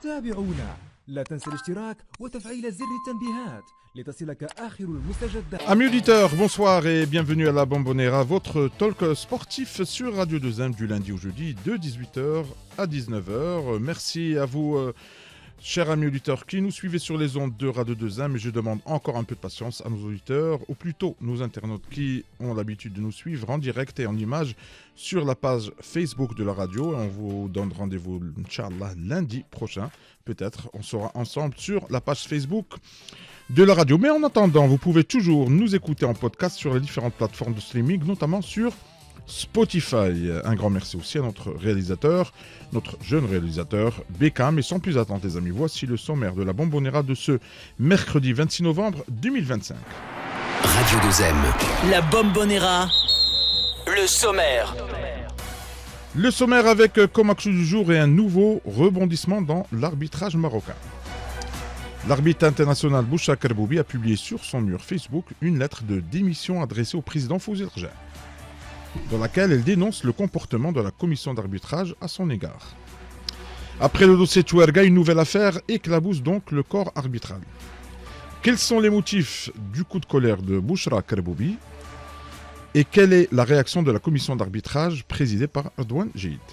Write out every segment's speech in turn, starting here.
تابعونا، لا تنسى الاشتراك وتفعيل زر التنبيهات لتصلك آخر المستجدات. Amis auditeurs, bonsoir et bienvenue à la Bombonera, votre talk sportif sur Radio 2M du lundi au jeudi de 18h à 19h. Merci à vous, chers amis auditeurs qui nous suivez sur les ondes de Radio 2M, et je demande encore un peu de patience à nos auditeurs, ou plutôt nos internautes qui ont l'habitude de nous suivre en direct et en image sur la page Facebook de la radio. On vous donne rendez-vous, Inch'Allah, lundi prochain. Peut-être on sera ensemble sur la page Facebook de la radio. Mais en attendant, vous pouvez toujours nous écouter en podcast sur les différentes plateformes de streaming, notamment sur Spotify. Un grand merci aussi à notre réalisateur, notre jeune réalisateur Beckham. Et sans plus attendre les amis, voici le sommaire de la Bombonera de ce mercredi 26 novembre 2025. Radio 2M, la Bombonera, le sommaire. Le sommaire avec comme action du jour et un nouveau rebondissement dans l'arbitrage marocain. L'arbitre international Bouchra Kerboubi a publié sur son mur Facebook une lettre de démission adressée au président Fouzi Rja, dans laquelle elle dénonce le comportement de la commission d'arbitrage à son égard. Après le dossier Touerga, une nouvelle affaire éclabousse donc le corps arbitral. Quels sont les motifs du coup de colère de Bouchra Kerboubi et quelle est la réaction de la commission d'arbitrage présidée par Erdouane Jeïd?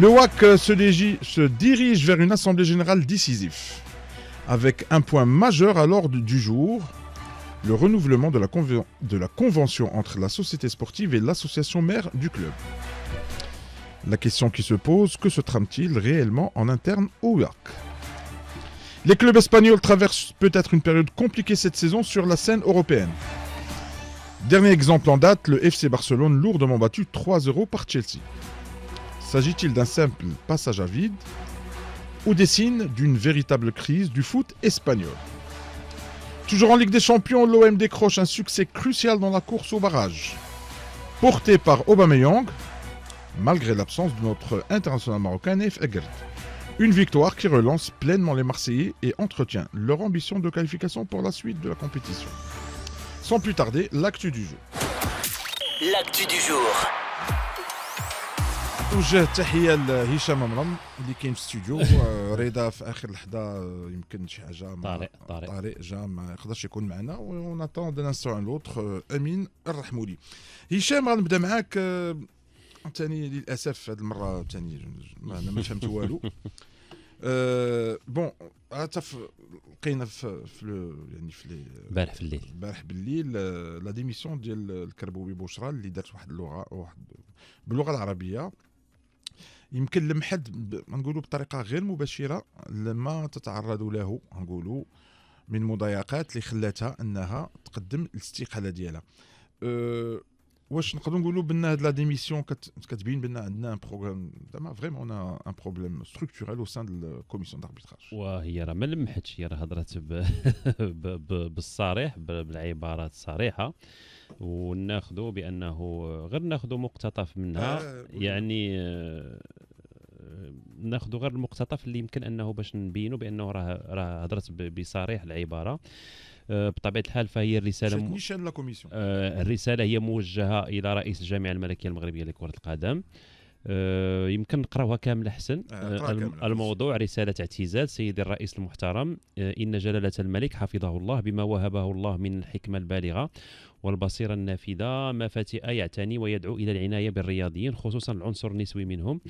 Le WAC se dirige vers une assemblée générale décisive, avec un point majeur à l'ordre du jour, le renouvellement de la convention entre la société sportive et l'association mère du club. La question qui se pose, que se trame-t-il réellement en interne au WAC? Les clubs espagnols traversent peut-être une période compliquée cette saison sur la scène européenne. Dernier exemple en date, le FC Barcelone lourdement battu 3-0 par Chelsea. S'agit-il d'un simple passage à vide ou des signes d'une véritable crise du foot espagnol? Toujours en Ligue des Champions, l'OM décroche un succès crucial dans la course au barrage. Porté par Aubameyang, malgré l'absence de notre international marocain Naïf Aguerd. Une victoire qui relance pleinement les Marseillais et entretient leur ambition de qualification pour la suite de la compétition. Sans plus tarder, l'actu du jour. L'actu du jour. وجه تحيه لهشام مرم اللي كاين في الاستوديو. رضا في اخر لحظه يمكن شي حاجه طارق جا ما يقدرش يكون معنا ونطون دان انستون لوتر. امين الرحمولي. هشام غنبدا معاك ثاني للاسف هذه المره ثاني انا ما فهمت والو. بون لقينا في يعني في البارح بالليل لا ديميسيون ديال الكربوبي بوشرا اللي دارت واحد اللغه باللغه العربيه يمكن لمحد نقولوا بطريقه غير مباشره لما تتعرض له نقولوا من مضايقات اللي خلاتها انها تقدم الاستقاله ديالها. واش نقدروا نقولوا بان هاد لا ديميسيون كتبين بان عندنا ان بروغرام زعما فريمون ان بروبليم ستركتورال او سان دو كوميسيون داربيتراج؟ وهي راه ما لمحتش، هي راه هضرت بالصريح بالعبارات الصريحه، وناخذوا بانه غير ناخذوا مقتطف منها يعني ناخذوا غير المقتطف اللي يمكن انه باش نبينوا بانه راه هضرت بصريح العباره. بطبيعه الحال فهي الرساله الرساله هي موجهه الى رئيس الجامعه الملكيه المغربيه لكره القدم. يمكن نقراوها كامل احسن. الموضوع رساله اعتزاز سيدي الرئيس المحترم، ان جلاله الملك حفظه الله بما وهبه الله من الحكمه البالغه والبصيره النافذه مفاتيح يعتني ويدعو الى العنايه بالرياضيين خصوصا العنصر النسوي منهم،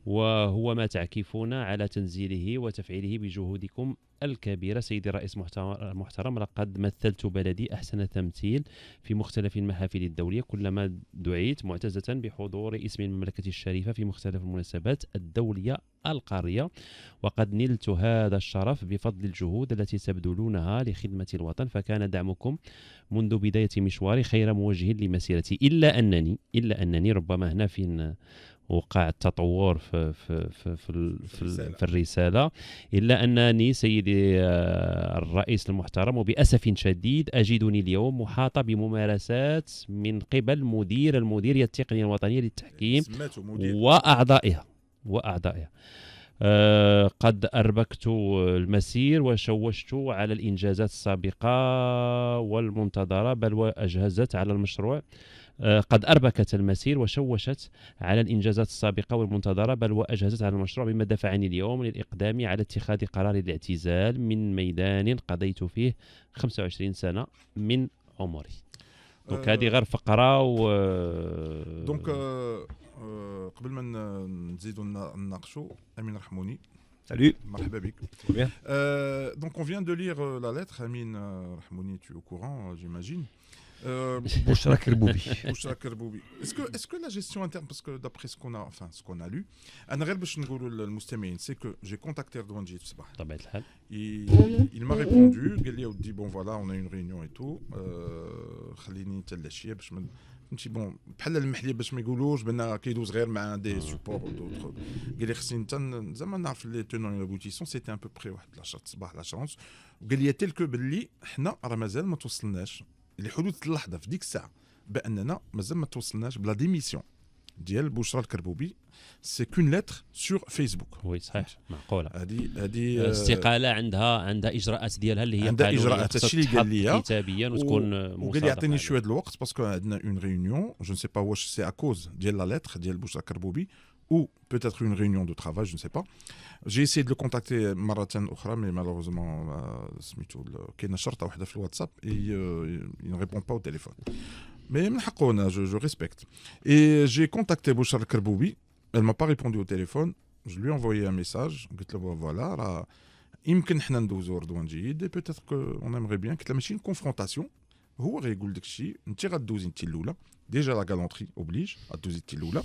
وهو ما تعكفون على تنزيله وتفعيله بجهودكم الكبيرة. سيدي الرئيس المحترم، لقد مثلت بلدي أحسن تمثيل في مختلف المحافل الدولية، كلما دعيت معتزة بحضور اسم المملكة الشريفة في مختلف المناسبات الدولية القارية، وقد نلت هذا الشرف بفضل الجهود التي تبذلونها لخدمة الوطن، فكان دعمكم منذ بداية مشواري خير موجه لمسيرتي، إلا أنني ربما هنا في وقع التطور في الرسالة، إلا أنني سيدي الرئيس المحترم وبأسف شديد أجدني اليوم محاطة بممارسات من قبل المديرية التقنية الوطنية للتحكيم وأعضائها قد أربكت المسير وشوشت على الإنجازات السابقة والمنتظرة، بل وأجهزت على المشروع قد أربكت المسير وشوشت على الإنجازات السابقة والمنتظرة، بل وأجهزت على المشروع، بما دفعني اليوم للإقدام على اتخاذ قرار الاعتزال من ميدان قضيت فيه 25 سنة من عمري. دونك هذه غير فقرة دونك قبل ما نزيدوا نناقشوا أمين رحموني. Salut. Marhaba bik. Bien. Donc on vient de lire la lettre. Amin Rahmouni, tu es au courant, j'imagine. Bouchra Kerboubi. Bouchra Kerboubi. Est-ce que la gestion interne, parce que d'après ce qu'on a lu, c'est que j'ai contacté Erdogan Djid Sabah. Il m'a répondu, il a dit bon voilà, on a une réunion et tout. خليني تلاشيه باش فهمتي بون بحال المحليه باش ما يقولوش بان كيدوز غير مع دي سوبور دوطخ. قال لي خصني زعما نعرف لي تونون ابوتيسون سيتي ان بو بري واحد 10 الصباح لا شونس. وقال لي تلك باللي حنا راه مازال ما توصلناش لحدوث اللحظه في ديك الساعه باننا مازال ما توصلناش بلا ديميسيون ديال بشرى الكربوبي. سي كون لتر سور فيسبوك. وي صحيح معقوله. هذه استقاله عندها اجراءات ديالها اللي هي عندها اجراءات. هادشي اللي قال لي كتابيا وتكون وقال لي يعطيني شويه الوقت باسكو عندنا اون ريونيون جو نسي با واش سي ا كوز ديال لا لتر ديال بشرى الكربوبي ou peut-être une réunion de travail, je ne sais pas. J'ai essayé de le contacter مرة أخرى, mais malheureusement, كاينة شرطة واحدة في الواتساب et il ne répond pas au téléphone. Mais من حقه, je respecte. Et j'ai contacté Bouchra Kerboubi, elle m'a pas répondu au téléphone. Je lui ai envoyé un message, قلت له voilà, راه يمكن حنا ندوزو رضوان جيد, et peut-être qu'on aimerait bien قلت له ماشي une confrontation. هو غيقول داك الشيء, انت غدوزي انت الاولى, déjà la galanterie oblige, غدوزي انت الاولى.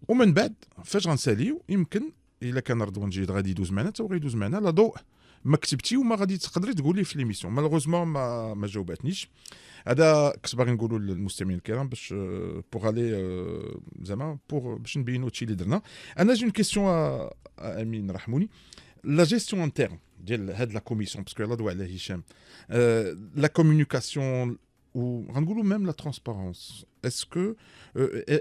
ومن بعد فاش غنساليو يمكن الا كان رضوان جيد غادي يدوز معنا حتى هو غيدوز معنا. لا ضوء ما كتبتي وما غادي تقدري تقولي في ليميسيون. مالوغوزمون ما جاوباتنيش. هذا كنت باغي نقولوا للمستمعين الكرام باش بوغ الي زعما بوغ باش نبينوا هادشي اللي درنا. انا جي اون كيسيون امين رحموني. لا جيستيون انترن ديال هاد لا كوميسيون باسكو يلا دوا على هشام, لا كومونيكاسيون ou même la transparence, est-ce que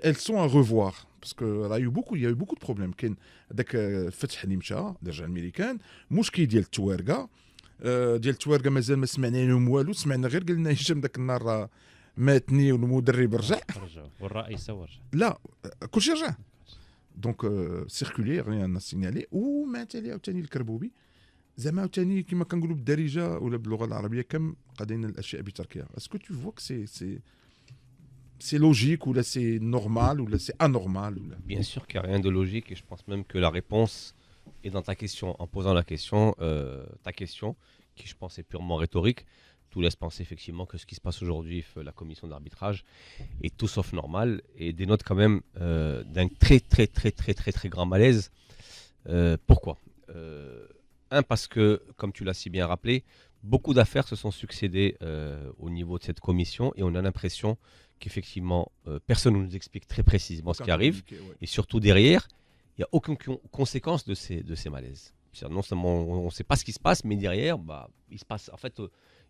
elles sont à revoir parce que il y a eu beaucoup de problèmes. كاين داك فتح اللي مشى الرجال الامريكان, مشكل ديال التوارقه مازال ما سمعنا لهم والو, سمعنا غير قلنا هشام داك النهار راه ماتني والمدرب رجع والرئيس ورجع. لا كلشي رجع. دونك سيركولي ريان سينيالي. وما تالي عاوتاني الكربوبي زعما عاوتاني كما كنقولوا بالدارجه ولا باللغه العربيه كم قضينا الاشياء بتركها. اسكو تو فوا كو c'est logique ou là c'est normal ou là c'est anormal ou là... Bien sûr qu'il n'y a rien de logique et je pense même que la réponse est dans ta question. En posant la question, ta question, qui je pense est purement rhétorique, tout laisse penser effectivement que ce qui se passe aujourd'hui, la commission d'arbitrage, est tout sauf normal et dénote quand même d'un très grand malaise. Pourquoi parce que, comme tu l'as si bien rappelé, beaucoup d'affaires se sont succédées au niveau de cette commission et on a l'impression qu'effectivement, personne ne nous explique très précisément ce qui arrive. Et surtout derrière, il n'y a aucune conséquence de ces malaises. Non seulement on ne sait pas ce qui se passe, mais derrière, il se passe en fait,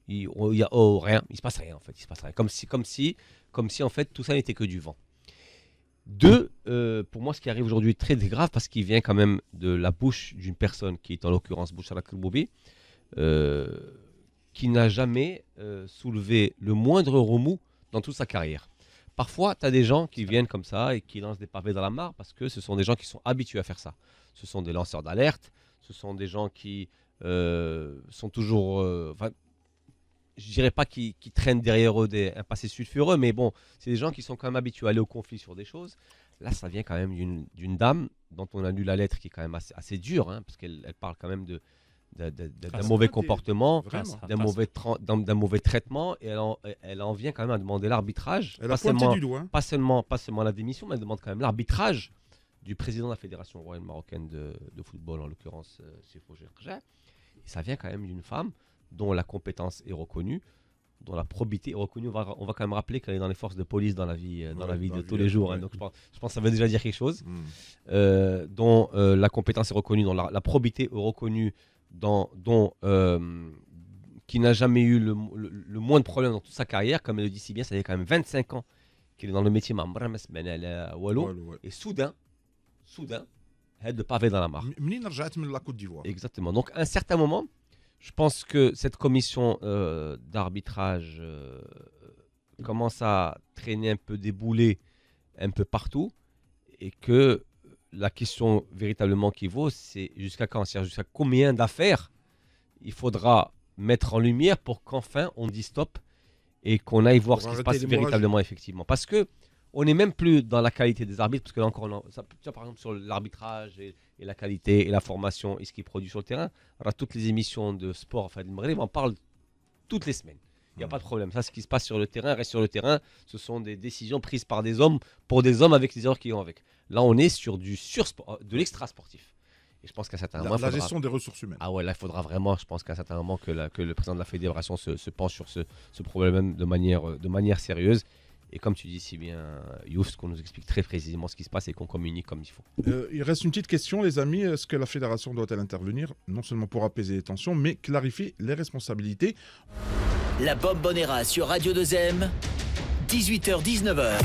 il y a rien, il se passe rien en fait, il se passe rien. Comme si en fait tout ça n'était que du vent. Deux, pour moi, ce qui arrive aujourd'hui est très grave parce qu'il vient quand même de la bouche d'une personne qui est en l'occurrence Bouchra Kerboubi, qui n'a jamais soulevé le moindre remous dans toute sa carrière. Parfois, tu as des gens qui viennent comme ça et qui lancent des pavés dans la mare parce que ce sont des gens qui sont habitués à faire ça. Ce sont des lanceurs d'alerte, ce sont des gens qui sont toujours... je dirais pas qui traînent derrière eux un passé sulfureux, mais bon, c'est des gens qui sont quand même habitués à aller au conflit sur des choses. Là, ça vient quand même d'une dame dont on a lu la lettre qui est quand même assez dure, hein, parce qu'elle parle quand même d'un mauvais comportement, d'un mauvais traitement, et elle en vient quand même à demander l'arbitrage. Elle a pointé du doigt. Pas seulement la démission, mais elle demande quand même l'arbitrage du président de la Fédération royale marocaine de football, en l'occurrence Sefo Gerja. Et ça vient quand même d'une femme dont la compétence est reconnue, dont la probité est reconnue. On va quand même rappeler qu'elle est dans les forces de police dans la vie de tous les jours. Hein, donc je pense que ça veut déjà dire quelque chose. Dont la compétence est reconnue, dont la probité est reconnue, qui n'a jamais eu le moins de problèmes dans toute sa carrière. Comme elle le dit si bien, ça fait quand même 25 ans qu'il est dans le métier. Et soudain, elle de pavé dans la mare. Exactement. Donc à un certain moment, je pense que cette commission d'arbitrage commence à traîner un peu des boulets un peu partout et que la question véritablement qui vaut, c'est jusqu'à quand, c'est-à-dire jusqu'à combien d'affaires il faudra mettre en lumière pour qu'enfin on dise stop et qu'on aille voir ce qui se passe véritablement effectivement. Parce que on n'est même plus dans la qualité des arbitres, parce que là encore, par exemple sur l'arbitrage et la qualité et la formation et ce qui est produit sur le terrain, alors, toutes les émissions de sport, enfin, on parle toutes les semaines. Il n'y a pas de problème. Ça, ce qui se passe sur le terrain reste sur le terrain. Ce sont des décisions prises par des hommes pour des hommes avec les erreurs qu'ils ont avec. Là, on est sur de l'extra sportif. Et je pense qu'à certains moments, la gestion des ressources humaines. Ah ouais, là, il faudra vraiment, je pense qu'à un certain moment, que le président de la fédération se penche sur ce problème de manière sérieuse. Et comme tu dis si bien, Youf, qu'on nous explique très précisément ce qui se passe et qu'on communique comme il faut. Il reste une petite question, les amis. Est-ce que la fédération doit-elle intervenir, non seulement pour apaiser les tensions, mais clarifier les responsabilités? La Bombonera sur Radio 2M, 18h-19h.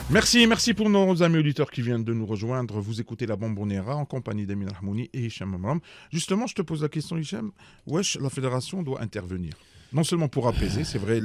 Merci pour nos amis auditeurs qui viennent de nous rejoindre. Vous écoutez la Bombonera en compagnie d'Amin Rahmouni et Hicham Amram. Justement, je te pose la question, Hicham. Wesh, la fédération doit intervenir. Non seulement pour apaiser, c'est vrai,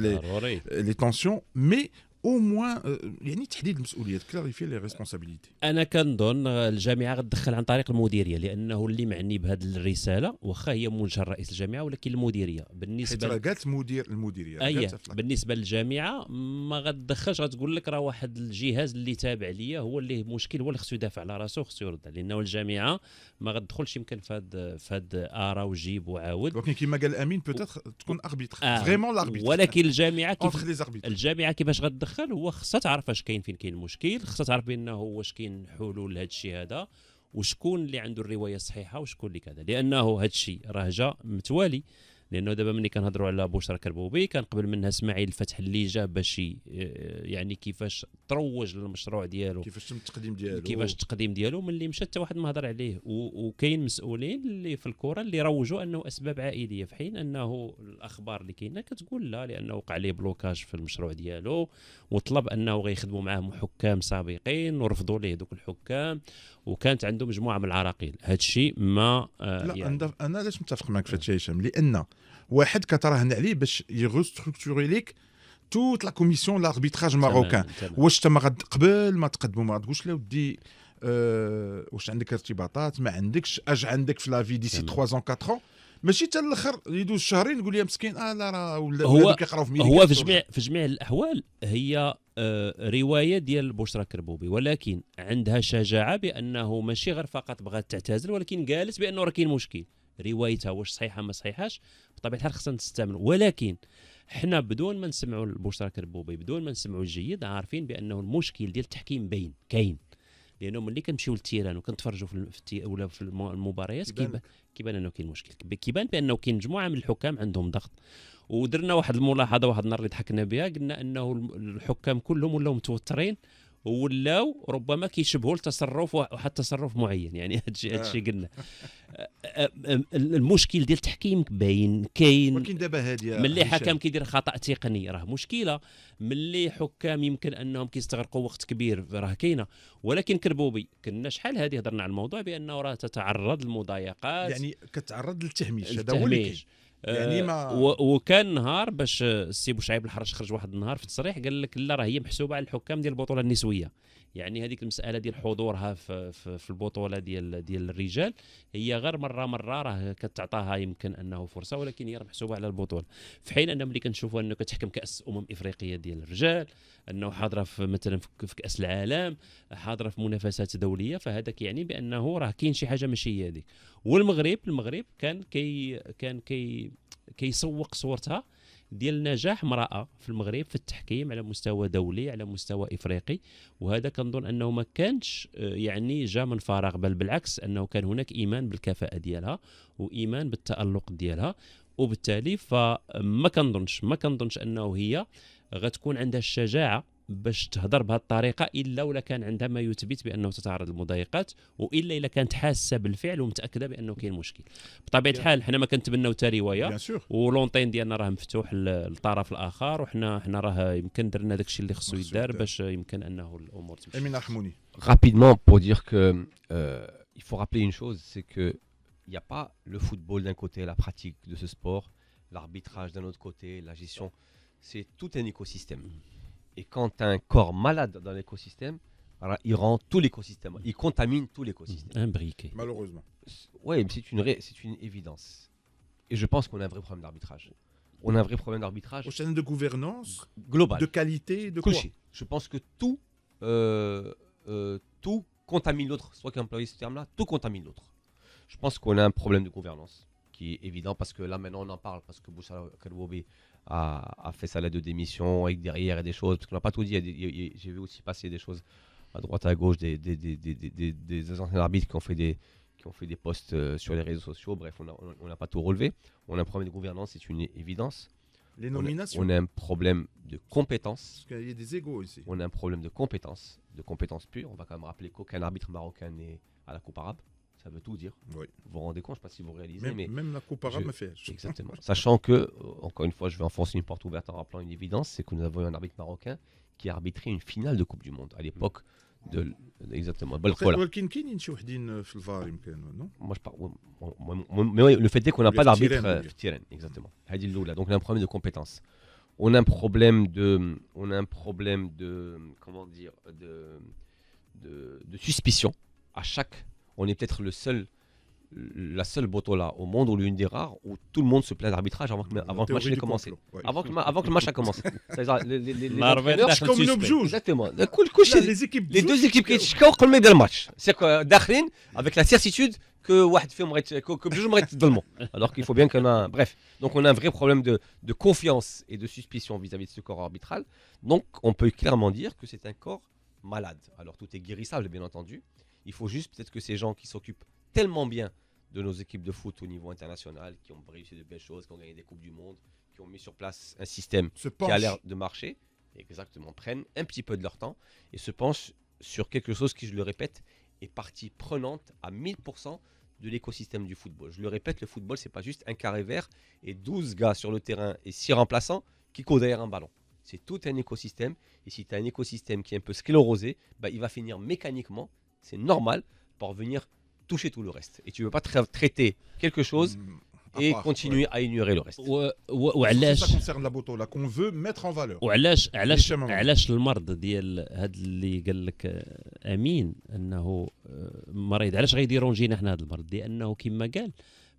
les tensions, mais au moins يعني تحديد المسؤوليات, clarifier les responsabilités. انا كنظن الجامعه غتدخل عن طريق المديريه, لانه اللي معني بهذه الرساله واخا هي موجهه رئيس الجامعه, ولكن المديريه بالنسبه قالت المديريه بالنسبه للجامعه ما غتدخلش, غتقول لك راه واحد الجهاز اللي تابع ليا هو اللي مشكل, هو اللي خصو يدافع على راسو, خصو يرد, لانه الجامعه ما غتدخلش يمكن فهاد ارا وجيب وعاود. ولكن كما قال امين بوتيتر تكون اربيتر فريمون لاربيتر, ولكن الجامعه كيفاش غتدخل هو خصها تعرف اش كاين, فين كاين المشكل, خصها تعرف بانه واش كاين حلول لهذا الشيء هذا, وشكون اللي عنده الروايه الصحيحه وشكون اللي كذا, لانه هذا الشيء راه جا متوالي. لانه دابا ملي كنهضروا على بشرى كربوبي, كان قبل منها اسماعيل الفتح اللي جا باش يعني كيفاش تروج للمشروع ديالو, كيفاش التقديم ديالو ملي مشى حتى واحد ما هضر عليه. وكاين مسؤولين اللي في الكره اللي روجوا انه اسباب عائليه, في حين انه الاخبار اللي كاينه كتقول لا, لانه وقع عليه بلوكاج في المشروع ديالو, وطلب انه غيخدموا معاه حكام سابقين ورفضوا ليه دوك الحكام, وكانت عنده مجموعه من العراقيل. هذا الشيء ما لا يعني انا لاش متفق معك في هذا الشيء هشام, لان واحد كتراهن عليه باش يغستركتوري ليك توت لا كوميسيون لاربيتراج ماروكان. واش تما قبل ما تقدموا ما تقولش له ودي واش عندك ارتباطات, ما عندكش, اج عندك في لافي ديسي 3 ans 4 ans, ماشي حتى الاخر يدوز شهرين يقول لي مسكين لا راه ولا كيقراو في هو في جميع الاحوال هي روايه ديال بشرى كربوبي, ولكن عندها شجاعه بانه ماشي غير فقط بغات تعتزل, ولكن قالت بانه راه كاين مشكل. روايتها واش صحيحه ما صحيحاش بطبيعه الحال خصنا نستعملوا, ولكن حنا بدون ما نسمعوا البشرى كربوبي, بدون ما نسمعوا الجيد, عارفين بانه المشكل ديال التحكيم باين كاين. لانه ملي كنمشيو للتيران وكنتفرجوا ولا في المباريات كيبان انه كاين مشكل, كيبان بانه كاين مجموعه من الحكام عندهم ضغط. ودرنا واحد الملاحظه واحد النهار اللي ضحكنا بها, قلنا انه الحكام كلهم ولاو متوترين ولاو ربما كيشبهوا التصرف واحد تصرف معين, يعني هذا الشيء قلنا. المشكل ديال التحكيم باين كاين, ولكن دابا هاديه ملي حكم كيدير خطا تقني راه مشكله, ملي حكام يمكن انهم كيستغرقوا وقت كبير راه كاينه. ولكن كربوبي كنا شحال هذه هضرنا على الموضوع بانه راه تتعرض للمضايقات, يعني كتعرض للتهميش, هذا هو اللي يعني ما وكان نهار باش السي بوشعيب الحرش خرج واحد النهار في التصريح قال لك لا راه هي محسوبه على الحكام ديال البطوله النسويه, يعني هذيك المساله ديال حضورها في البطوله ديال الرجال هي غير مره راه كتعطاها يمكن انه فرصه, ولكن هي محسوبه على البطوله. في حين ان ملي كنشوفوا انه كتحكم كاس افريقيه ديال الرجال, انه حاضره مثلا في كاس العالم, حاضره في منافسات دوليه, فهذاك يعني بانه راه كاين شي حاجه ماشي هي هذيك. والمغرب كان كيسوق صورتها ديال نجاح امراه في المغرب في التحكيم على مستوى دولي على مستوى افريقي, وهذا كنظن انه ما كانش يعني جاء من فراغ, بل بالعكس انه كان هناك ايمان بالكفاءه ديالها وايمان بالتالق ديالها, وبالتالي فما كنظنش انه هي غتكون عندها الشجاعه باش تهضر بهذه الطريقه الا ولا كان عندها ما يثبت بانه تتعرض للمضايقات, والا الا كانت حاسه بالفعل ومتاكده بانه كاين مشكل. بطبيعه الحال حنا ما كنتبناو حتى روايه, ولونطين ديالنا راه مفتوح للطرف الاخر, وحنا راه يمكن درنا داكشي اللي خصو يدار باش يمكن انه الامور تمشي. امين رحموني. Rapidement pour dire que il faut rappeler une chose, c'est que il n'y a pas le football d'un côté, la pratique de ce sport, l'arbitrage d'un autre côté, la gestion c'est tout un écosystème. Et quand tu as un corps malade dans l'écosystème, alors, il rend tout l'écosystème, il contamine tout l'écosystème. Imbriqué. Malheureusement. Oui, mais c'est une évidence. Et je pense qu'on a un vrai problème d'arbitrage. On a un vrai problème d'arbitrage. Au chaîne de gouvernance, global. De qualité, de quoi? Je pense que tout contamine l'autre. Soit qui a employé ce terme-là, tout contamine l'autre. Je pense qu'on a un problème de gouvernance qui est évident parce que là maintenant on en parle parce que Bouchra Kerboubi a fait sa lettre de démission avec derrière et des choses, parce qu'on n'a pas tout dit. J'ai vu aussi passer des choses à droite à gauche, des anciens arbitres qui ont fait des posts sur les réseaux sociaux. Bref, on n'a pas tout relevé. On a un problème de gouvernance, c'est une évidence. Les nominations. On a un problème de compétence. Parce qu'il y a des égos ici. On a un problème de compétence pure. On va quand même rappeler qu'aucun arbitre marocain n'est à la Coupe arabe. Ça veut tout dire. Oui. Vous vous rendez compte, je ne sais pas si vous réalisez. Même la Coupe arabe me fait. Exactement. Sachant que, encore une fois, je vais enfoncer une porte ouverte en rappelant une évidence, c'est que nous avons eu un arbitre marocain qui a arbitré une finale de Coupe du Monde à l'époque de. Exactement. Moi je parle. Mais le fait est qu'on n'a pas d'arbitre Tirène. Exactement. Donc on a un problème de compétence. On a un problème de. Comment dire. De suspicion. On est peut-être la seule botola au monde, ou l'une des rares, où tout le monde se plaint d'arbitrage avant que le match ait commencé. Avant que le match a commencé. les comme une exactement. Les deux équipes qui sont comme le match. C'est que Dakhlin, avec la certitude que alors qu'il faut bien qu'on a. Bref, donc on a un vrai problème de confiance et de suspicion vis-à-vis de ce corps arbitral. Donc on peut clairement dire que c'est un corps malade. Alors tout est guérissable, bien entendu. Il faut juste peut-être que ces gens qui s'occupent tellement bien de nos équipes de foot au niveau international, qui ont réussi de belles choses, qui ont gagné des Coupes du Monde, qui ont mis sur place un système qui a l'air de marcher, exactement, prennent un petit peu de leur temps et se penchent sur quelque chose qui, je le répète, est partie prenante à 1000% de l'écosystème du football. Je le répète, le football, c'est pas juste un carré vert et 12 gars sur le terrain et 6 remplaçants qui courent derrière un ballon. C'est tout un écosystème, et si tu as un écosystème qui est un peu sclérosé, il va finir mécaniquement, c'est normal, par venir toucher tout le reste. Et tu ne veux pas traiter quelque chose et continuer à ignorer le reste. Ça concerne la botola qu'on veut mettre en valeur. علاش المرض ديال هاد اللي قال لك امين انه مريض، علاش غيديرونجينا حنا هذا المرض؟ لانه كما قال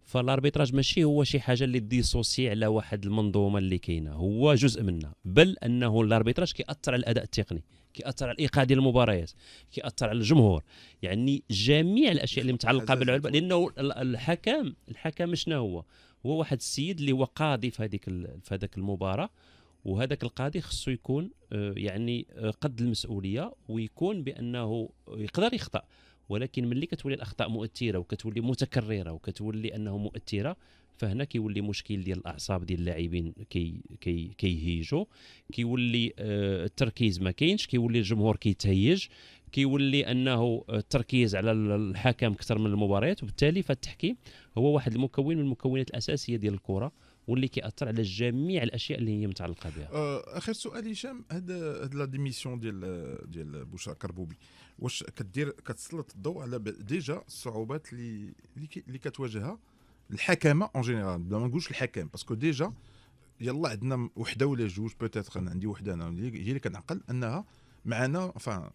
فالاربيتراج ماشي هو شي حاجه اللي ديسوسي على واحد المنظومه اللي كاينه، هو جزء منها، بل انه الاربيتراج كيأثر على الاداء التقني، كيأثر على الايقاع ديال المباريات، كيأثر على الجمهور، يعني جميع الاشياء اللي متعلقه باللعبه. لانه الحكم شنو هو واحد السيد اللي هو قاضي في هذاك المباراه، وهذاك القاضي خصو يكون يعني قد المسؤوليه، ويكون بانه يقدر يخطأ، ولكن ملي كتولي الاخطاء مؤثره وكتولي متكرره وكتولي انه مؤثره، فهنا كيولي مشكل ديال الاعصاب ديال اللاعبين كيهيجوا، كيولي التركيز ما كاينش، كيولي الجمهور كيتهيج، كيولي انه التركيز على الحكم اكثر من المباريات، وبالتالي فالتحكيم هو واحد المكون من المكونات الاساسيه ديال الكره، واللي كيأثر على جميع الاشياء اللي هي متعلقه بها. اخر سؤال هشام، هاد لا ديميسيون ديال بوشرا كربوبي واش كتسلط الضوء على ديجا الصعوبات اللي كتواجهها الحكامه اون جينيرال، بلا ما نقولش الحكام، باسكو ديجا يلا عندنا وحده ولا جوج، بوتيتر انا عندي وحده انا هي اللي كنعقل انها معنا،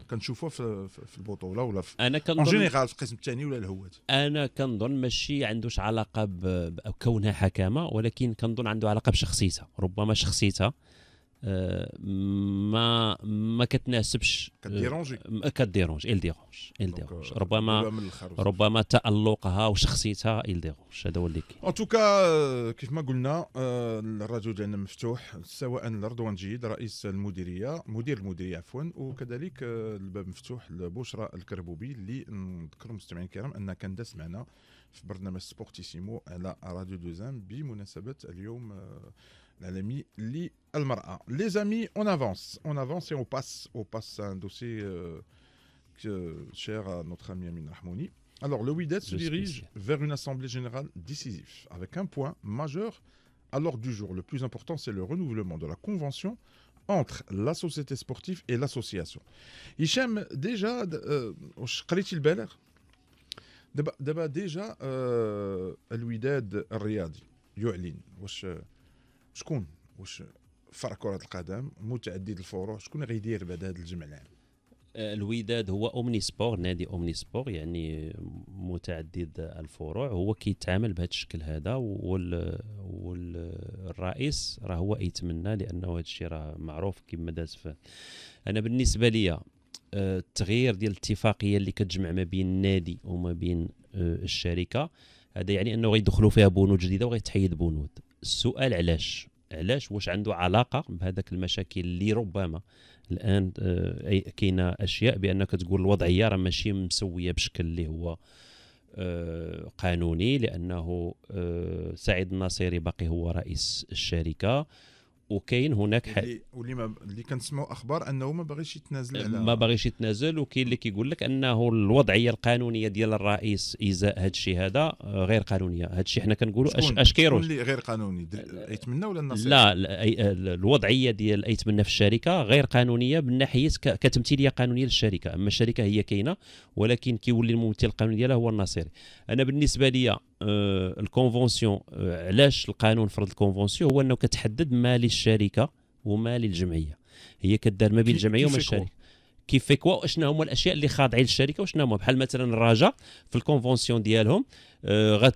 كنشوفوها في البطوله ولا في اون جينيرال في القسم الثاني ولا الهوات. انا كنظن ماشي عندوش علاقه بكونها حكامه، ولكن كنظن عنده علاقه بشخصيتها. ربما شخصيتها ما كتناسبش، كديرونج ربما تألقها وشخصيتها ديرونج. هذا هو اللي كاين. ان توكا كيف ما قلنا الراديو ديالنا مفتوح، سواء لرضوان جيد رئيس المديريه مدير المديريه عفوا، وكذلك الباب مفتوح لبشرى الكربوبي، اللي نذكر المستمعين الكرام ان كان داس معنا في برنامج سبورتيسيمو على راديو دوزام بمناسبه اليوم العالمي للمرأة. Les amis, on avance et on passe à un dossier cher à notre ami Amin Rahmouni. Alors, le Wydad se dirige vers une assemblée générale décisive, avec un point majeur à l'ordre du jour. Le plus important, c'est le renouvellement de la convention entre la société sportive et l'association. Hicham, déjà, قريتي البالغ دابا déjà الوداد الرياضي يعلن واش شكون فرع كرة القدم متعدد الفروع، شكون غيدير بعد هذا الجمع العام؟ الوداد هو اومني سبور، نادي اومني سبور يعني متعدد الفروع، هو كيتعامل بهذا الشكل هذا، والرئيس راه هو يتمنى، لانه هذا الشيء راه معروف كما داز. انا بالنسبه لي التغيير ديال الاتفاقيه اللي كتجمع ما بين النادي وما بين الشركه، هذا يعني انه غيدخلوا فيها بنود جديده وغيتحيد بنود. السؤال علاش واش عنده علاقه بهذاك المشاكل اللي ربما الان كاينه اشياء بانك تقول الوضعيه راه ماشي مسويه بشكل اللي هو قانوني، لانه سعيد الناصري باقي هو رئيس الشركه، وكاين هناك اللي كنسمعوا اخبار انه ما باغيش يتنازل على ما باغيش يتنازل، وكاين اللي كيقول لك انه الوضعيه القانونيه ديال الرئيس ازاء هذا الشيء هذا غير قانونيه. هذا الشيء حنا كنقولوا اش كيروج اللي غير قانوني يتمنى ولا النصيحه؟ لا الوضعيه ديال يتمنى في الشركه غير قانونيه من ناحيه كتمثيليه قانونيه للشركه، اما الشركه هي كاينه ولكن كيولي الممثل القانوني ديالها هو الناصري. انا بالنسبه لي الكونفونسيون، علاش القانون فرض الكونفونسيون؟ هو انه كتحدد ما للشركه وما للجمعيه، هي كدار ما بين الجمعيه وما الشركه. كيف فيكوا شنو هما الاشياء اللي خاضعين للشركه وشنو هما، بحال مثلا الرجاء في الكونفونسيون ديالهم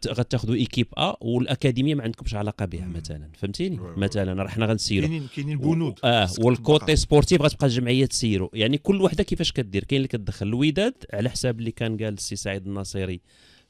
غتاخذوا ايكيب والاكاديميه ما عندكمش علاقه بها مثلا، فهمتيني؟ مثلا راه حنا غنسيروا كاينين بنود والكوتي سبورتيف غتبقى الجمعيه تسيروا، يعني كل وحده كيفاش كدير. كاين اللي كتدخل الوداد على حساب اللي كان قال السي سعيد الناصري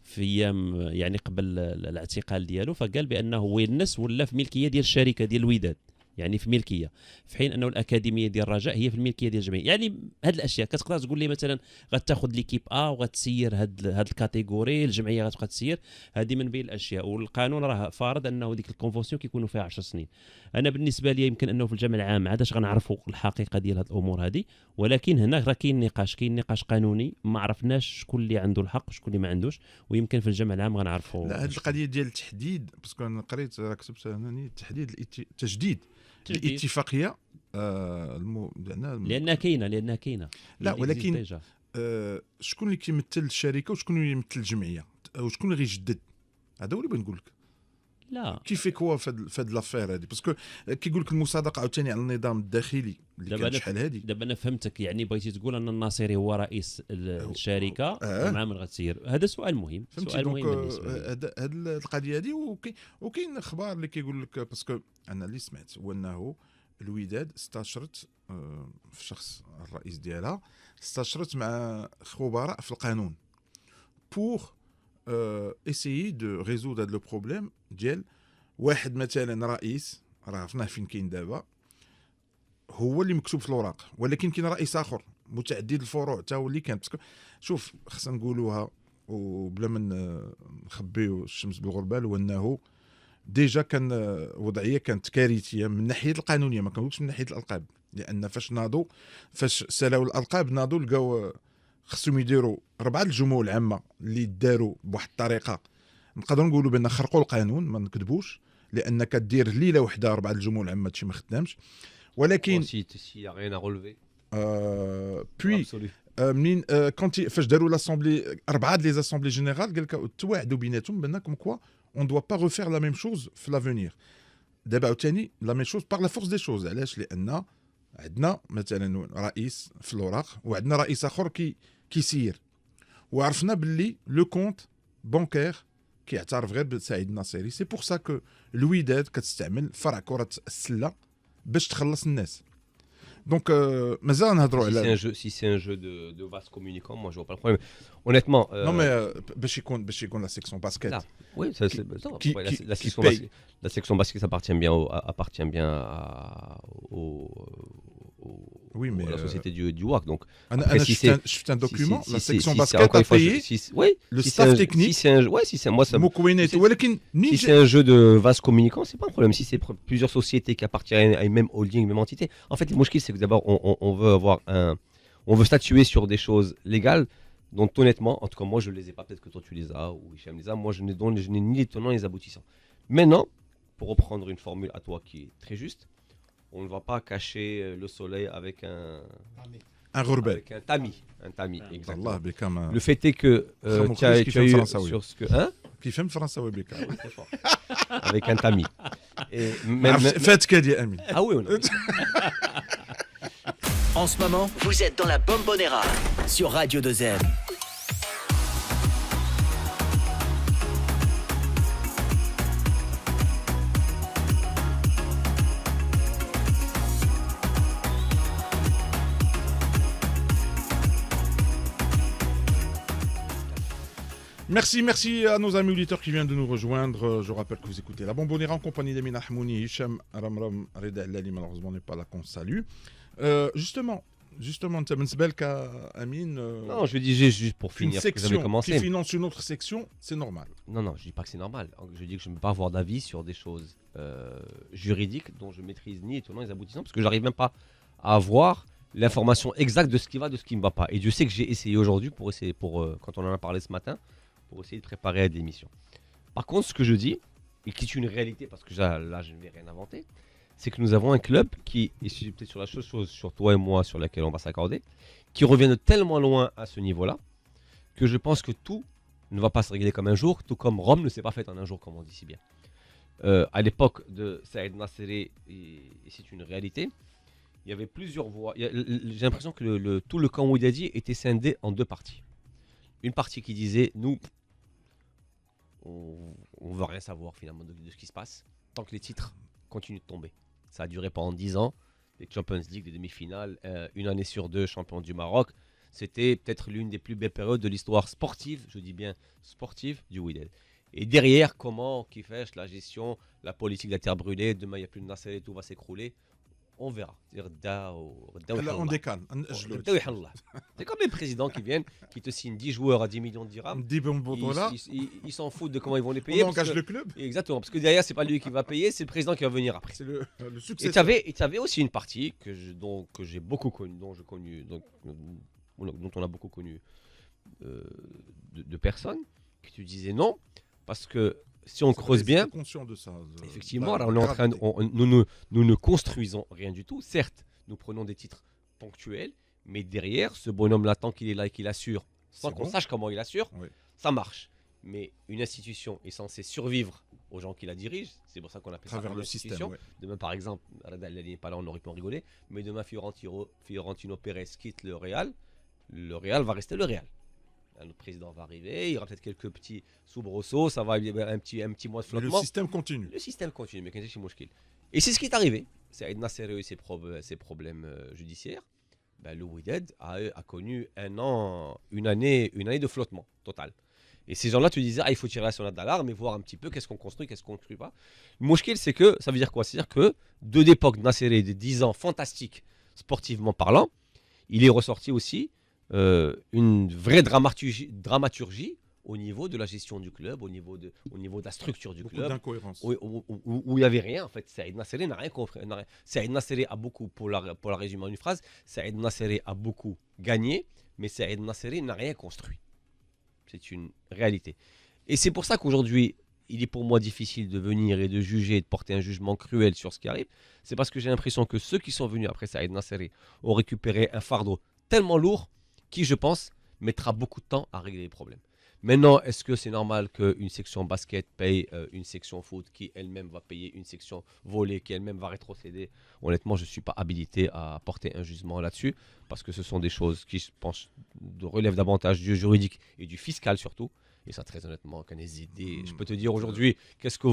في ايام يعني قبل الاعتقال ديالو، فقال بانه هو الناس ولا في ملكيه ديال الشركه ديال الوداد، يعني في ملكيه، في حين انه الاكاديميه ديال الرجاء هي في الملكيه ديال الجمعيه. يعني هاد الاشياء كتقدر تقول لي مثلا غتاخذ ليكيب وغتسير هاد الكاتيجوري، الجمعيه غتبقى تسير، هذه من بين الاشياء. والقانون راه فارض انه ديك الكونفونسيون كيكونوا فيها 10 سنين. انا بالنسبه لي يمكن انه في الجمع العام عادش غنعرفوا الحقيقه ديال هاد الامور هذه، ولكن هنا راه كاين نقاش قانوني، ما عرفناش شكون اللي عنده الحق وشكون اللي ما عندوش، ويمكن في الجمع العام غنعرفوا. لا هذه القضيه ديال التحديد، باسكو انا قريت كتبت هنا تجديد الاتفاقيه لانها كاينه لا، ولكن شكون اللي كيمثل الشركه وشكون اللي يمثل الجمعيه وشكون اللي غيجدد؟ هذا هو اللي بغيت نقول لك. لا كيفك هو في هاد لافير هذه، باسكو كيقول لك المصادقه عاوتاني على النظام الداخلي اللي كان شحال هذه. دابا انا فهمتك، يعني بغيتي تقول ان الناصري هو رئيس الشركه مع من غتسير. هذا سؤال مهم، سؤال مهم بالنسبه لي. هاد القضيه هذه، وكاين اخبار اللي كيقول لك، باسكو انا اللي سمعت هو انه الوداد استشرت في شخص الرئيس ديالها، استشرت مع خبراء في القانون بور essayer de résoudre هذا لو بروبليم ديال واحد مثلا رئيس، راه عرفناه فين كاين دابا، هو اللي مكتوب في الوراق، ولكن كاين رئيس اخر متعدد الفروع حتى هو اللي كان. باسكو شوف خصنا نقولوها وبلا ما نخبيو الشمس بالغربال، هو انه ديجا كان وضعيه كانت كارثيه من ناحيه القانونيه، ما كنقولش من ناحيه الالقاب، لان فاش سالاو الالقاب ناضوا لقاو خصهم يديروا 4 الجموع العامه اللي داروا بواحد الطريقه نقدروا نقولوا بان خرقوا القانون، ما نكذبوش، لان كدير ليله وحده 4 الجموع العامه هادشي ما خدامش. ولكن بوي منين فاش داروا لاسامبلي 4 لي زاسامبلي جينيرال قال لك توعدوا بيناتهم بانكم كوا on doit pas refaire la même chose في لافونير. دابا عاوتاني لا ميم شوز باغ لا فورس دي شوز. علاش؟ لان عندنا مثلا رئيس في الوراق وعندنا رئيس اخر كيسير، وعرفنا باللي لو كونت بانكير كيعترف غير بسعيد الناصري. سي بور سا كو الوداد كتستعمل فرع كره السله باش تخلص الناس. Donc مازال نهضروا على si c'est un jeu de vase communicant, moi je vois pas le problème honnêtement. Non mais باش يكون la section basket. Là, oui, la section basket appartient bien oui, mais à la société du WAC. Donc انا شفت un document la section basket a payé le staff technique. Si c'est moi ça مكونات، ولكن si c'est un jeu de vase communicant, c'est pas un problème. Si c'est plusieurs sociétés qui appartiennent à une même holding, une même entité. En fait, le mouchki, c'est que d'abord on veut statuer sur des choses légales dont honnêtement, en tout cas moi je les ai pas, peut-être que toi tu les as ou Hicham les a, moi je n'ai ni les tenants ni les aboutissants. Maintenant, pour reprendre une formule à toi qui est très juste, on ne va pas cacher le soleil avec un rebelle. Avec un tamis, exactement. Le fait est que tu as eu sur ce que qui fait le français بك avec un tamis. Faites ce qu'a dit Amine. Ah oui, En ce moment, vous êtes dans la Bombonera sur Radio 2M. Merci à nos amis auditeurs qui viennent de nous rejoindre. Je rappelle que vous écoutez la Bombonera en compagnie d'Amin Ahmouni, Hicham Ramram, Reda Lali, malheureusement n'est pas là qu'on salue. Justement, Amine. Non, je dis juste pour finir, une section qui finance une autre section, c'est normal. Non, je dis pas que c'est normal. Je dis que je ne peux pas avoir d'avis sur des choses juridiques dont je maîtrise ni les tenants ni les aboutissants, parce que j'arrive même pas à avoir l'information exacte de ce qui va, de ce qui ne va pas. Et Dieu sait que j'ai essayé aujourd'hui quand on en a parlé ce matin, pour essayer de préparer à des émissions. Par contre, ce que je dis, et qui est une réalité, parce que là, je ne vais rien inventer, c'est que nous avons un club qui, et c'est peut-être sur la chose sur toi et moi sur laquelle on va s'accorder, qui revient de tellement loin à ce niveau-là, que je pense que tout ne va pas se régler comme un jour, tout comme Rome ne s'est pas fait en un jour, comme on dit si bien. À l'époque de Saïd Nasseri, et c'est une réalité, il y avait plusieurs voix. J'ai l'impression que tout le camp Wydadi était scindé en deux parties. Une partie qui disait, nous, on veut rien savoir finalement de ce qui se passe, tant que les titres continuent de tomber. Ça a duré pendant 10 ans, les Champions League, des demi-finales, une année sur deux, champion du Maroc. C'était peut-être l'une des plus belles périodes de l'histoire sportive, je dis bien sportive, du Wydad. Et derrière, comment, qui fait la gestion, la politique de la terre brûlée, demain il n'y a plus de Nasser et tout va s'écrouler. On verra. Là, on décale. C'est comme les présidents qui viennent, qui te signent 10 joueurs à 10 millions de dirhams. Ils s'en foutent de comment ils vont les payer. On engage le club. Exactement. Parce que derrière, c'est pas lui qui va payer, c'est le président qui va venir après. C'est le successeur. Et tu avais aussi une partie que j'ai beaucoup connue, dont on a beaucoup connu de personnes, qui te disaient non, parce que si on creuse bien, conscient de ça, effectivement, on est en train nous ne construisons rien du tout. Certes, nous prenons des titres ponctuels, mais derrière, ce bonhomme-là, tant qu'il est là et qu'il assure, sans qu'on sache comment il assure, ça marche. Mais une institution est censée survivre aux gens qui la dirigent. C'est pour ça qu'on appelle ça une institution. Demain, par exemple, Reda n'est pas là, on aurait pu en rigoler. Mais demain, Fiorentino Pérez quitte le Real va rester le Real. Notre président va arriver, il y aura peut-être quelques petits soubresauts, ça va un petit mois de flottement. Le système continue. Mais et c'est ce qui est arrivé. Saïd Nasseri et ses problèmes judiciaires. Le Wydad a connu une année de flottement total. Et ces gens-là, tu disais, il faut tirer la sonnette d'alarme et voir un petit peu qu'est-ce qu'on construit, qu'est-ce qu'on ne construit pas. Le mouchkil, c'est que, ça veut dire quoi? C'est-à-dire que de l'époque de Nasseri, de 10 ans fantastiques, sportivement parlant, il est ressorti aussi une vraie dramaturgie au niveau de la gestion du club, au niveau de la structure du club. D'incohérence. Où il n'y avait rien, en fait. Saïd Nasseri n'a rien compris. Saïd Nasseri a beaucoup, pour la résumer en une phrase, Saïd Nasseri a beaucoup gagné, mais Saïd Nasseri n'a rien construit. C'est une réalité. Et c'est pour ça qu'aujourd'hui, il est pour moi difficile de venir et de juger et de porter un jugement cruel sur ce qui arrive. C'est parce que j'ai l'impression que ceux qui sont venus après Saïd Nasseri ont récupéré un fardeau tellement lourd qui, je pense, mettra beaucoup de temps à régler les problèmes. Maintenant, est-ce que c'est normal qu'une section basket paye une section foot qui elle-même va payer une section volley qui elle-même va rétrocéder? Honnêtement, je ne suis pas habilité à porter un jugement là-dessus parce que ce sont des choses qui, je pense, relèvent davantage du juridique et du fiscal surtout. Et ça, très honnêtement, qu'un idées. Je peux te dire aujourd'hui, qu'est-ce que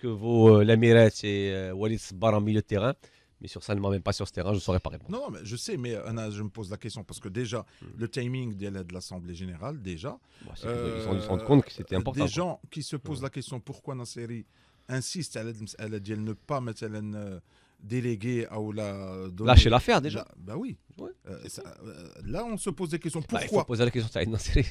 vaut l'Amiret et Walid Sbar en milieu de terrain? Mais sur ça, ne m'emmène pas sur ce terrain, je ne saurais pas répondre. Non, mais je sais, mais je me pose la question parce que déjà, le timing de l'Assemblée Générale, déjà. Ils se sont rendus compte que c'était important. Des gens qui se posent la question pourquoi Nasseri insiste à ne pas déléguer ou lâcher l'affaire déjà. Oui. Là, on se pose des questions. Pourquoi? Il faut poser la question de Saïd Nasseri.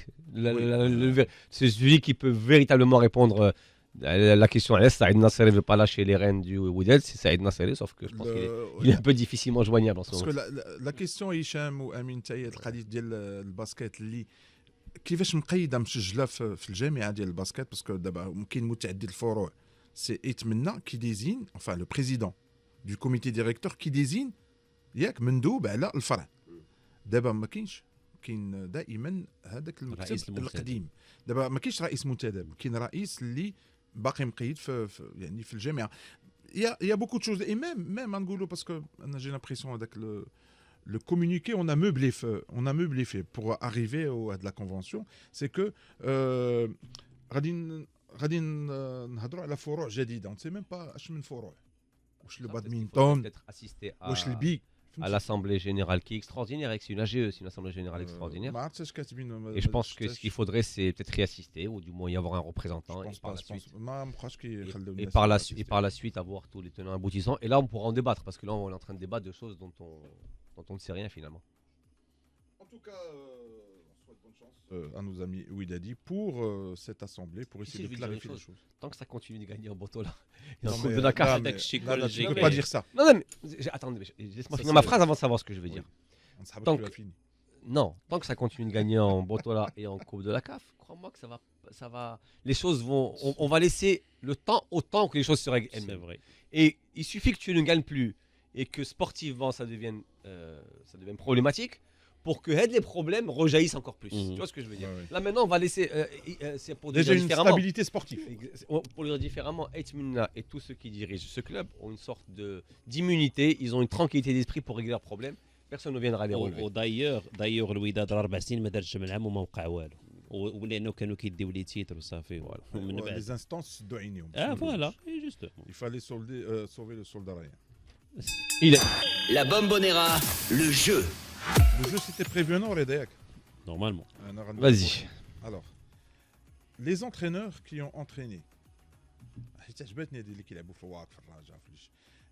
C'est celui qui peut véritablement répondre. La question est, Saïd Nasseri ne veut pas lâcher les rênes du Wydad, c'est Saïd Nasseri, sauf que je pense qu'il est un peu difficilement joignable en ce moment. Parce que la question, Hicham ou Amin Taïd, le basket, كيفاش مقيده مسجله في الجامعه ديال الباسكت باسكو دابا كاين متعدد الفروع سي يتمنى كي ديزين enfin le président du comité directeur qui désigne ياك مندوب على الفرع دابا ما كاينش كاين دائما هذاك المكتب القديم دابا ما كاينش رئيس منتدب كاين رئيس اللي باقي مقيد يعني في الجامعه. Il y a beaucoup de choses et même نقولوا parce que j'ai l'impression avec le communiqué on a meublé fait pour arriver à de la convention, c'est que غادي نهضروا على فروع جديده. on ne sait même pas اش من فروع. واش البادمينتون peut-être assister واش البي à l'Assemblée Générale qui est extraordinaire, c'est une AGE, c'est une Assemblée Générale extraordinaire. Et je pense que ce qu'il faudrait, c'est peut-être y assister, ou du moins y avoir un représentant. Et par la suite, avoir tous les tenants aboutissants. Et là, on pourra en débattre, parce que là, on est en train de débattre de choses dont on ne sait rien finalement. En tout cas, on souhaite bonne chance à nos amis Ouidadi pour cette assemblée, pour essayer de clarifier les choses. Tant que ça continue de gagner en Botola. Tu ne peux pas dire ça. Non, mais attendez, laisse-moi finir ma phrase avant de savoir ce que je veux dire. Tant que ça continue de gagner en Botola et en Coupe de la CAF, crois-moi que ça va. Les choses vont. On va laisser le temps au temps que les choses se règlent. C'est vrai. Et il suffit que tu ne gagnes plus et que sportivement ça devienne problématique pour que les problèmes rejaillissent encore plus. Tu vois ce que je veux dire? Là maintenant, on va laisser. C'est pour déjà une stabilité sportive. Pour le dire différemment, Eitmina et tous ceux qui dirigent ce club ont une sorte d'immunité. Ils ont une tranquillité d'esprit pour régler leurs problèmes. Personne ne viendra les relever. ودايوغ الوداد 4 سنين ما دارش معاهم وما وقع والو. ولانه كانوا كيديو لي تيتر وصافي. ومن بعد les instances دو عينيهم. Voilà, juste. Il fallait sauver le soldat Ryan. La Bombonera, le jeu. Le jeu c'était prévu un an, Redek. Normalement. Vas-y. Alors, les entraîneurs qui ont entraîné.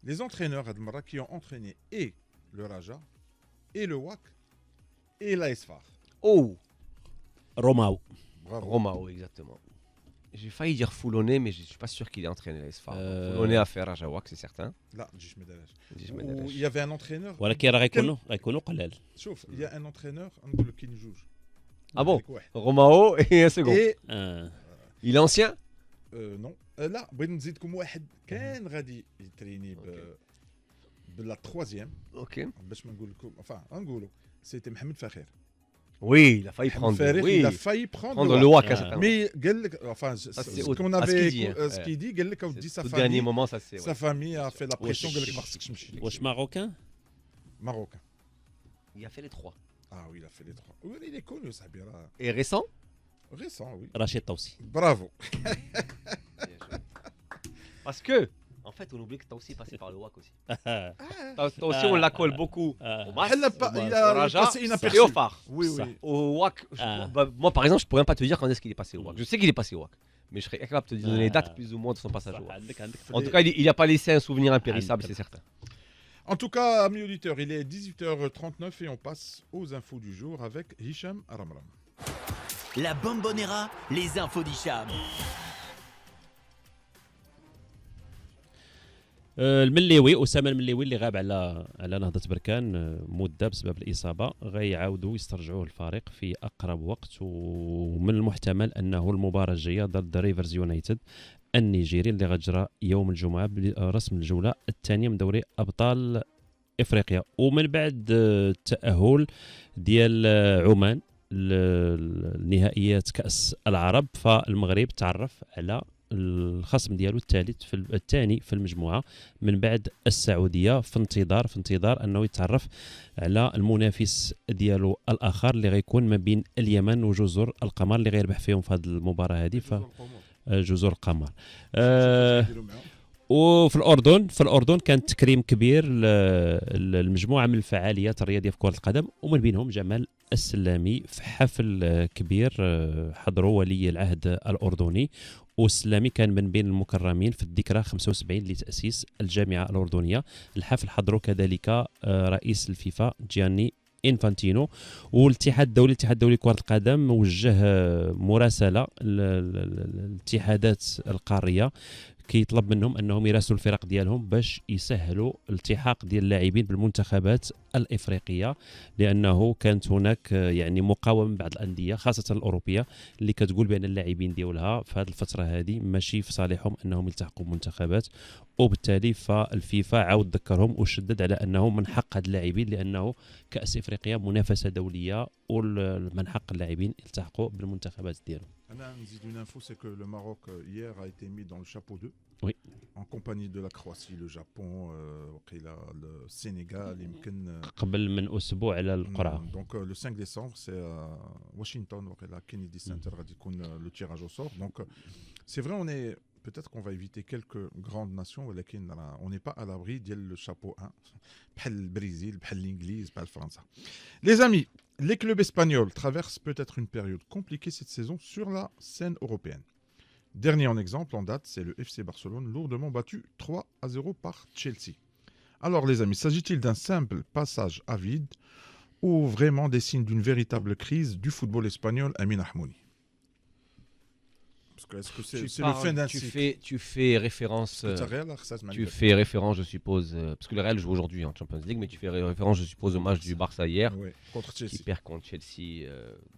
Les entraîneurs qui ont entraîné et le Raja, et le WAC, et l'AS FAR. Oh, Romao. Bravo. Romao, exactement. J'ai failli dire Foulonné, mais je ne suis pas sûr qu'il ait entraîné l'AS FAR. Foulonné a fait Raja WAC, c'est certain. Là, il y avait un entraîneur. ولكن راه غيكونوا قلال. Sauf, il y a un entraîneur, un qui nous juge. Ah bon? Romao et un second. Et il est ancien? Non. Là, بغيت نزيدكم واحد كان غادي يتريني la troisième. Ok. C'était Mohamed Fakher. Oui, il a failli prendre. Oui. Il a failli prendre le WAC. Mais ce qu'on avait, ce qu'il dit, dernier moment, ça c'est. Sa famille a fait la pression. Wesh marocain? Marocain. Il a fait les trois. Ah oui, il a fait les trois. Oui, il est connu, Sabira. Et récent? Récent, oui. Rachid Taoussi. Bravo. Parce que. En fait, on oublie que Taoussi passé par le WAC aussi. Taoussi, on la colle beaucoup. Il a passé inaperçu. Et au phare. Oui. Au WAC. Moi, par exemple, je ne pourrais même pas te dire quand est-ce qu'il est passé au WAC. Je sais qu'il est passé au WAC. Mais je serais capable de te donner les dates plus ou moins de son passage au WAC. En tout cas, il n'a pas laissé un souvenir impérissable, c'est certain. En tout cas, amis auditeurs, il est 18h39 et on passe aux infos du jour avec Hicham Aramram. La Bombonera, les infos d'Hicham. المليوي اسامه المليوي اللي غاب على نهضه بركان مده بسبب الاصابه غيعاودوا يسترجعوه الفريق في اقرب وقت ومن المحتمل انه المباراه الجايه ضد ريفرز يونايتد النيجيري اللي غتجرى يوم الجمعه برسم الجوله الثانيه من دوري ابطال افريقيا ومن بعد التاهل ديال عمان لنهائيات كاس العرب فالمغرب تعرف على الخصم ديالو الثاني في المجموعه من بعد السعوديه في انتظار انه يتعرف على المنافس ديالو الاخر اللي غيكون ما بين اليمن وجزر القمر اللي غيربح فيهم في هذه المباراه هذه جزر القمر. وفي الاردن كان تكريم كبير المجموعه من الفعاليات الرياضيه في كره القدم ومن بينهم جمال السلامي في حفل كبير حضروا ولي العهد الاردني والسلامي كان من بين المكرمين في الذكرى 75 لتأسيس الجامعة الأردنية. الحفل حضروا كذلك رئيس الفيفا جياني إنفانتينو والاتحاد الدولي لكرة القدم وجه مراسلة للاتحادات القارية كيطلب منهم انهم يراسلوا الفرق ديالهم باش يسهلوا الالتحاق ديال اللاعبين بالمنتخبات الافريقيه لانه كانت هناك يعني مقاومه من بعض الانديه خاصه الاوروبيه اللي كتقول بان اللاعبين ديالها في هذه الفتره هذه ماشي في صالحهم انهم يلتحقوا بمنتخبات وبالتالي فالفيفا عاود ذكرهم وشدد على انه من حق هاد اللاعبين لانه كاس افريقيا منافسه دوليه ومن حق اللاعبين يلتحقوا بالمنتخبات ديالهم. Une info, c'est que le Maroc hier a été mis dans le chapeau 2. Oui. En compagnie de la Croatie, le Japon, le Sénégal, قبل من أسبوع على القرعة. Donc le 5 décembre, c'est à Washington, la Kennedy Center, le tirage au sort. Donc c'est vrai, peut-être qu'on va éviter quelques grandes nations, mais on n'est pas à l'abri du chapeau 1. Le Brésil, l'Anglise, le France. Les amis, les clubs espagnols traversent peut-être une période compliquée cette saison sur la scène européenne. Dernier en exemple en date, c'est le FC Barcelone, lourdement battu 3-0 par Chelsea. Alors les amis, s'agit-il d'un simple passage à vide ou vraiment des signes d'une véritable crise du football espagnol, Amin Ahmouni? Parce que est-ce que c'est le fin d'un cycle? Tu fais référence, je suppose, parce que le Real joue aujourd'hui en Champions League, mais tu fais référence, je suppose, au match du Barça hier, contre Chelsea. Qui perd contre Chelsea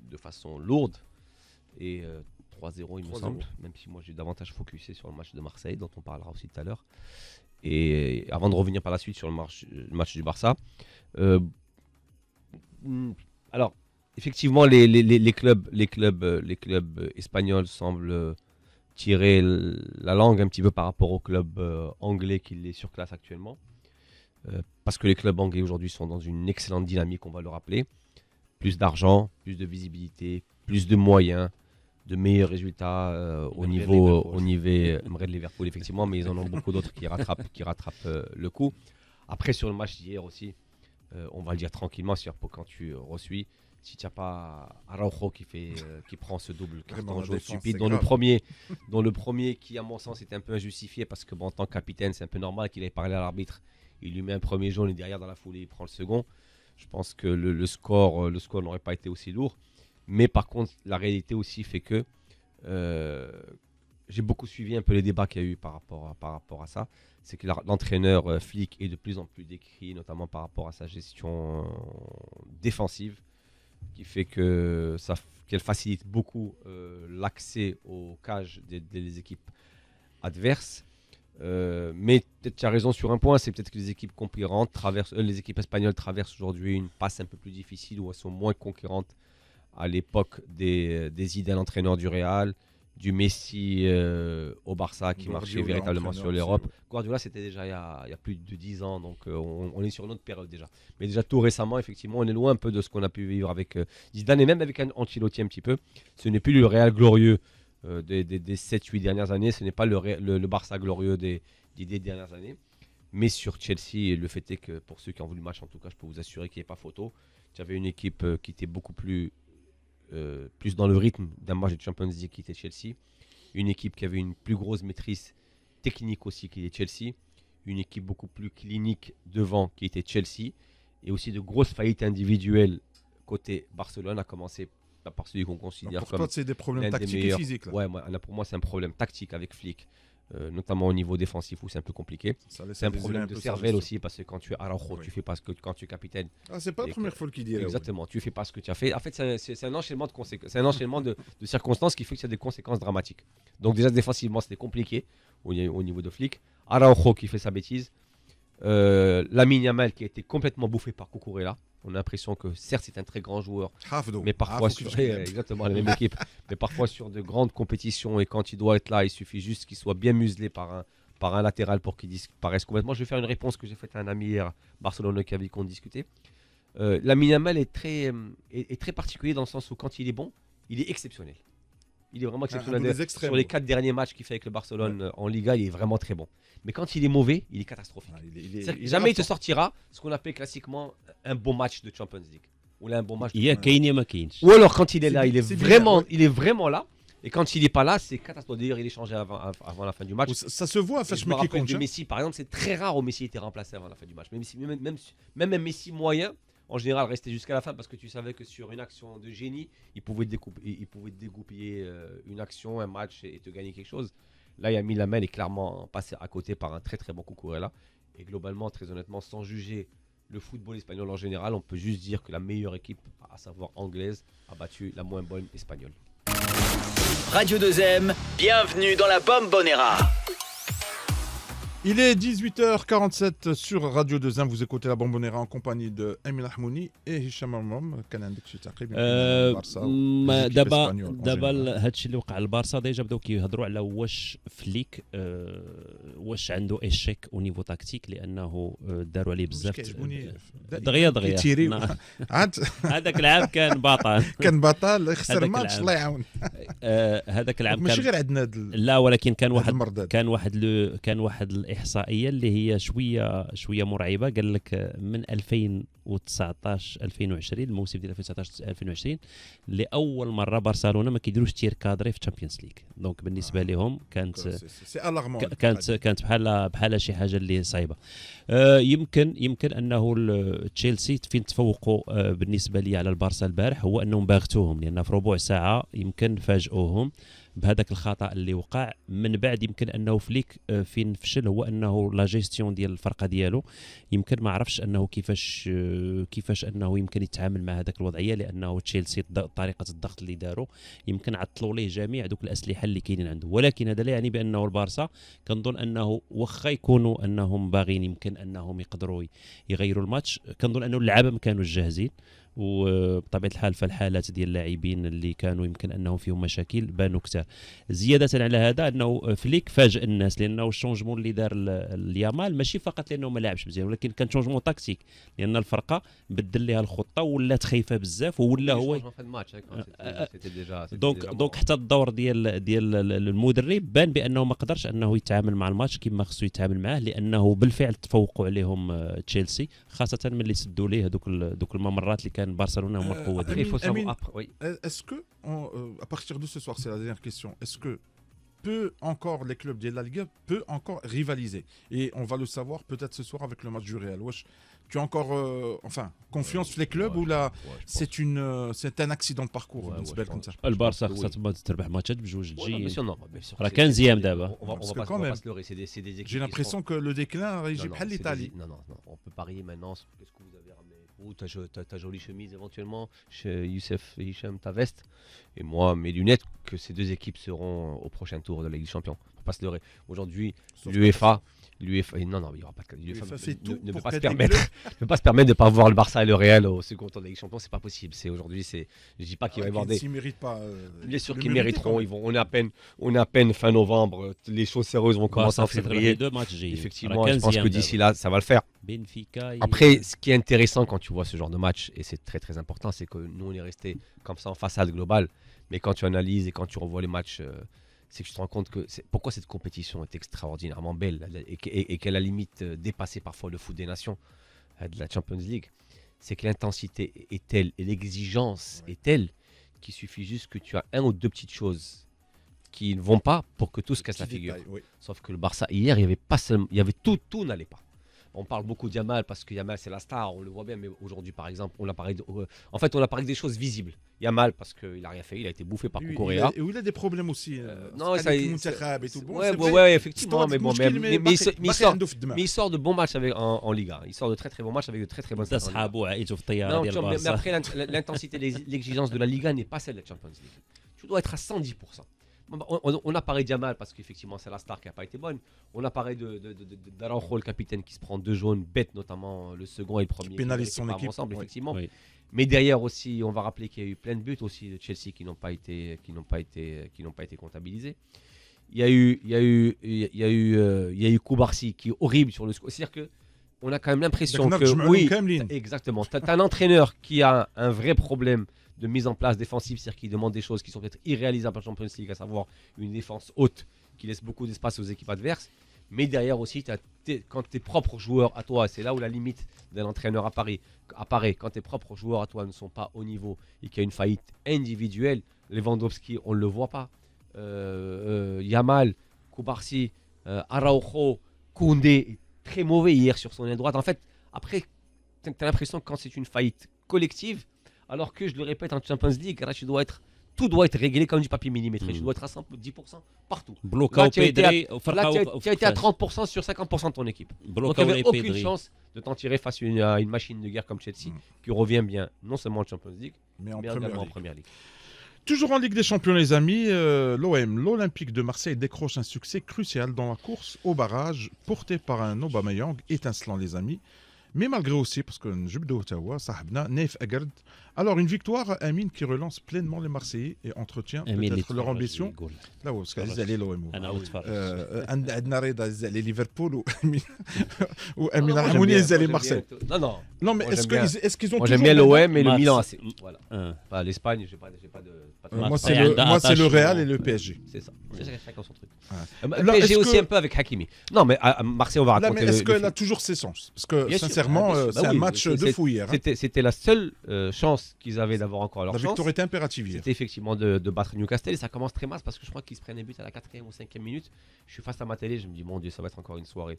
de façon lourde et 3-0 il me semble, même si moi j'ai davantage focusé sur le match de Marseille, dont on parlera aussi tout à l'heure. Et avant de revenir par la suite sur le match du Barça, alors effectivement les clubs espagnols semblent tirer la langue un petit peu par rapport aux clubs anglais qui les surclassent actuellement, parce que les clubs anglais aujourd'hui sont dans une excellente dynamique, on va le rappeler, plus d'argent, plus de visibilité, plus de moyens, de meilleurs résultats au niveau de Liverpool effectivement, mais ils en ont beaucoup d'autres qui rattrapent le coup. Après sur le match d'hier aussi, on va le dire tranquillement, c'est-à-dire quand tu reçuis, si tu n'as pas Araujo qui prend ce double carton jaune stupide, dont le premier qui à mon sens était un peu injustifié parce que en tant que capitaine c'est un peu normal qu'il ait parlé à l'arbitre, il lui met un premier jaune et derrière dans la foulée il prend le second. Je pense que le score n'aurait pas été aussi lourd. Mais par contre, la réalité aussi fait que j'ai beaucoup suivi un peu les débats qu'il y a eu par rapport à ça. C'est que l'entraîneur Flick est de plus en plus décrit, notamment par rapport à sa gestion défensive, qui fait qu'elle facilite beaucoup l'accès aux cages des équipes adverses. Mais peut-être tu as raison sur un point, c'est peut-être que les équipes les équipes espagnoles traversent aujourd'hui une passe un peu plus difficile où elles sont moins conquérantes à l'époque des Zidane entraîneur du Real, du Messi au Barça qui marchait véritablement sur l'Europe. Guardiola c'était déjà il y a plus de 10 ans, donc on est sur une autre période déjà. Mais déjà tout récemment, effectivement, on est loin un peu de ce qu'on a pu vivre avec Zidane et même avec Ancelotti un petit peu. Ce n'est plus le Real glorieux des 7-8 dernières années, ce n'est pas le Barça glorieux des 10 dernières années. Mais sur Chelsea, le fait est que pour ceux qui ont vu le match, en tout cas, je peux vous assurer qu'il n'y ait pas photo. Tu avais une équipe qui était beaucoup plus dans le rythme d'un match de Champions League qui était Chelsea, une équipe qui avait une plus grosse maîtrise technique aussi qui était Chelsea, une équipe beaucoup plus clinique devant qui était Chelsea, et aussi de grosses faillites individuelles côté Barcelone, à commencer par celui qu'on considère comme c'est des problèmes tactiques et physiques là. Ouais, là, pour moi c'est un problème tactique avec Flick. Notamment au niveau défensif où c'est un peu compliqué. C'est un problème de cervelle aussi, parce que quand tu es Araujo, tu fais pas quand tu es capitaine. C'est pas la première fois qu'il dit. Exactement, tu fais pas ce que tu as fait. En fait, c'est un enchaînement de conséquences, c'est un enchaînement de circonstances qui fait que ça a des conséquences dramatiques. Donc déjà défensivement, c'était compliqué au niveau de Flick. Araujo qui fait sa bêtise. Lamine Yamal qui a été complètement bouffé par Cucurella. On a l'impression que certes c'est un très grand joueur, mais parfois exactement la même équipe, mais parfois sur de grandes compétitions et quand il doit être là, il suffit juste qu'il soit bien muselé par un latéral pour qu'il disparaisse complètement. Je vais faire une réponse que j'ai faite à un ami hier, Barcelone, avec qui on discutait. Lamine Yamal est très particulier dans le sens où quand il est bon, il est exceptionnel. Il est vraiment exceptionnel. Sur les 4 derniers matchs qu'il fait avec le Barcelone en Liga, il est vraiment très bon. Mais quand il est mauvais, il est catastrophique. Jamais il te sortira ce qu'on appelle classiquement un bon match de Champions League. Ou là, un bon match. Ou alors quand il est là, il est vraiment là. Et quand il n'est pas là, c'est catastrophique. D'ailleurs, il est changé avant la fin du match. Ça se voit. Je me rappelle de Messi, par exemple, c'est très rare où Messi était remplacé avant la fin du match. Même un Messi moyen, en général, restait jusqu'à la fin parce que tu savais que sur une action de génie, il pouvait dégoupiller une action, un match et te gagner quelque chose. Là, Lamine Yamal est clairement passé à côté par un très très bon Cucurella. Et globalement, très honnêtement, sans juger le football espagnol en général, on peut juste dire que la meilleure équipe, à savoir anglaise, a battu la moins bonne espagnole. Radio 2M, bienvenue dans la Bombonera. Il est 18h47 sur Radio 2. Vous écoutez la Bombonera en compagnie de Emile Ahmouni et Hicham Amram. كان عندك شي تعقيب دابا هادشي اللي وقع البارسا ديجا بداو كيهضروا على واش فليك واش عنده ايشيك او نيفو تاكتيك لانه داروا عليه بزاف دغيا عاد هذاك العام كان بطل خسر ماتش الله يعاون هذاك العام ماشي غير عندنا لا ولكن كان واحد الاحصائيه اللي هي شويه مرعبه. قال لك من 2019 2020 الموسم ديال 2019 2020 لاول مره برشلونه ما كيديروش تير كادري في الشامبيونز ليغ. دونك بالنسبه لهم كانت بحال شي حاجه اللي صعيبه. يمكن انه تشيلسي فين تفوقوا بالنسبه لي على البارسا البارح هو انهم باغتوهم، لان في ربع ساعه يمكن فاجئوهم بهذاك الخطا اللي وقع. من بعد يمكن انه فليك فين فشل هو انه لا جيستيون ديال الفرقه ديالو يمكن ما عرفش انه كيفاش انه يمكن يتعامل مع هذاك الوضعيه، لانه تشيلسي طريقه الضغط اللي داروا يمكن عطلوا ليه جميع دوك الاسلحه اللي كاينين عنده. ولكن هذا لا يعني بانه البارسا كنظن انه واخا يكونوا انهم باغيين يمكن انهم يقدروا يغيروا الماتش، كنظن انه اللعابه ما كانوش جاهزين، وبطبيعه الحال فالحالات ديال اللاعبين اللي كانوا يمكن انهم فيهم مشاكل بانوا كثار. زياده على هذا انه فليك فاجئ الناس، لانه الشونجمون اللي دار اليامال ماشي فقط لانه ما لعبش مزيان، ولكن كان شونجمون تاكتيك، لان الفرقه بدل لها الخطه ولات خايفه بزاف ولا هو دونك حتى الدور ديال المدرب بان بانه ما قدرش انه يتعامل مع الماتش كما خصو يتعامل معاه، لانه بالفعل تفوقوا عليهم تشيلسي، خاصه ملي سدوا ليه دوك الممرات اللي كان Barcelone au Marco. Est-ce que, à partir de ce soir, c'est la dernière question, est-ce que encore les clubs de la Liga peut encore rivaliser? Et on va le savoir peut-être ce soir avec le match du Real. Tu as encore confiance les clubs ou là c'est un accident de parcours comme ça? البارسا خصها تربح ماتشات بجوج تجي راه كان زيام دابا. J'ai l'impression que le déclin يجي بحال l'Italie. Non, on peut parier maintenant. Qu'est-ce que vous avez ramené? Ta jolie chemise éventuellement, chez Youssef et Hicham, ta veste, et moi mes lunettes, que ces deux équipes seront au prochain tour de la Ligue des Champions. Faut pas se leurrer. Aujourd'hui, l'UEFA, non, il y aura pas de l'UEFA ne peut pas se permettre de pas voir le Barça et le Real au second tour de la Ligue des Champions, c'est pas possible. Je dis pas qu'il va y avoir des. S'ils méritent pas. Bien sûr qu'ils mériteront. On est à peine fin novembre. Les choses sérieuses vont commencer en février. Effectivement, je pense que d'ici là, ça va le faire. Après, ce qui est intéressant quand tu vois ce genre de match, et c'est très très important, c'est que nous on est resté comme ça en façade globale, mais quand tu analyses et quand tu revois les matchs, c'est que tu te rends compte que pourquoi cette compétition est extraordinairement belle et qu'elle a limite dépassé parfois le foot des nations de la Champions League. C'est que l'intensité est telle et l'exigence est telle qu'il suffit juste que tu as un ou deux petites choses qui ne vont pas pour que tout se casse la figure. Sauf que le Barça hier, il y avait tout n'allait pas. On parle beaucoup de Yamal parce que Yamal c'est la star, on le voit bien, mais aujourd'hui par exemple on a parlé des choses visibles. Yamal parce qu'il a rien fait, il a été bouffé par Correa. Et il a des problèmes aussi. Non, ça et tout. Ouais, effectivement, mais il sort de bons matchs en Liga. Il sort de très très bons matchs avec de très très bonnes stars. Mais après l'intensité, l'exigence de la Liga n'est pas celle de la Champions League. Tu dois être à 110%. On a parlé de Yamal parce qu'effectivement c'est la star qui n'a pas été bonne. On a parlé d'Araujo, le capitaine, qui se prend 2 jaunes bêtes, notamment le second et le premier. Qui pénalise son équipe. Ensemble, effectivement. Oui. Mais derrière aussi, on va rappeler qu'il y a eu plein de buts aussi de Chelsea qui n'ont pas été comptabilisés. Il y a eu Koubarsi qui est horrible sur le score. C'est-à-dire que on a quand même l'impression que exactement. T'as un entraîneur qui a un vrai problème de mise en place défensive, c'est-à-dire qui demande des choses qui sont peut-être irréalisables en Champions League, à savoir une défense haute qui laisse beaucoup d'espace aux équipes adverses. Mais derrière aussi, quand tes propres joueurs à toi, c'est là où la limite d'un entraîneur apparaît, quand tes propres joueurs à toi ne sont pas au niveau et qu'il y a une faillite individuelle, Lewandowski, on ne le voit pas. Yamal, Koubarsi, Araujo, Koundé est très mauvais hier sur son aile droite. En fait, après, tu as l'impression que quand c'est une faillite collective, alors que, je le répète, en Champions League, là, tout doit être réglé comme du papier millimétré. Tu dois être à 110% partout. Là, tu as été à 30% sur 50% de ton équipe. Donc, il n'y avait aucune chance de t'en tirer face à une machine de guerre comme Chelsea, qui revient bien, non seulement en Champions League, mais également en Première Ligue. Toujours en Ligue des Champions, les amis, l'OM, l'Olympique de Marseille décroche un succès crucial dans la course au barrage porté par un Aubameyang étincelant, les amis. Mais malgré aussi, parce que Jubdo Ottawa, Sahbna, Neif Agard. Alors, une victoire, Amine, qui relance pleinement les Marseillais et entretient peut-être leur ambition. Là, parce qu'ils allaient l'OM. عندنا رضا les Liverpool ou Amine Ramouni ils allaient Marseille. Non, mais est-ce qu'ils ont moi j'aime bien l'OM et le Milan AC. Voilà. Pas l'Espagne, j'ai pas de moi c'est le Real et le PSG. C'est ça. C'est chacun son truc. Le PSG aussi un peu avec Hakimi. Non, mais à Marseille on va raconter. Est-ce qu'elle a toujours ses chances? Parce que sincèrement, c'est un match de fou hier. C'était la seule chance qu'ils avaient d'avoir encore leur chance. La victoire était impérative hier. C'était effectivement de battre Newcastle et ça commence très mal parce que je crois qu'ils se prennent un but à la 4e ou 5e minute. Je suis face à ma télé, je me dis mon Dieu, ça va être encore une soirée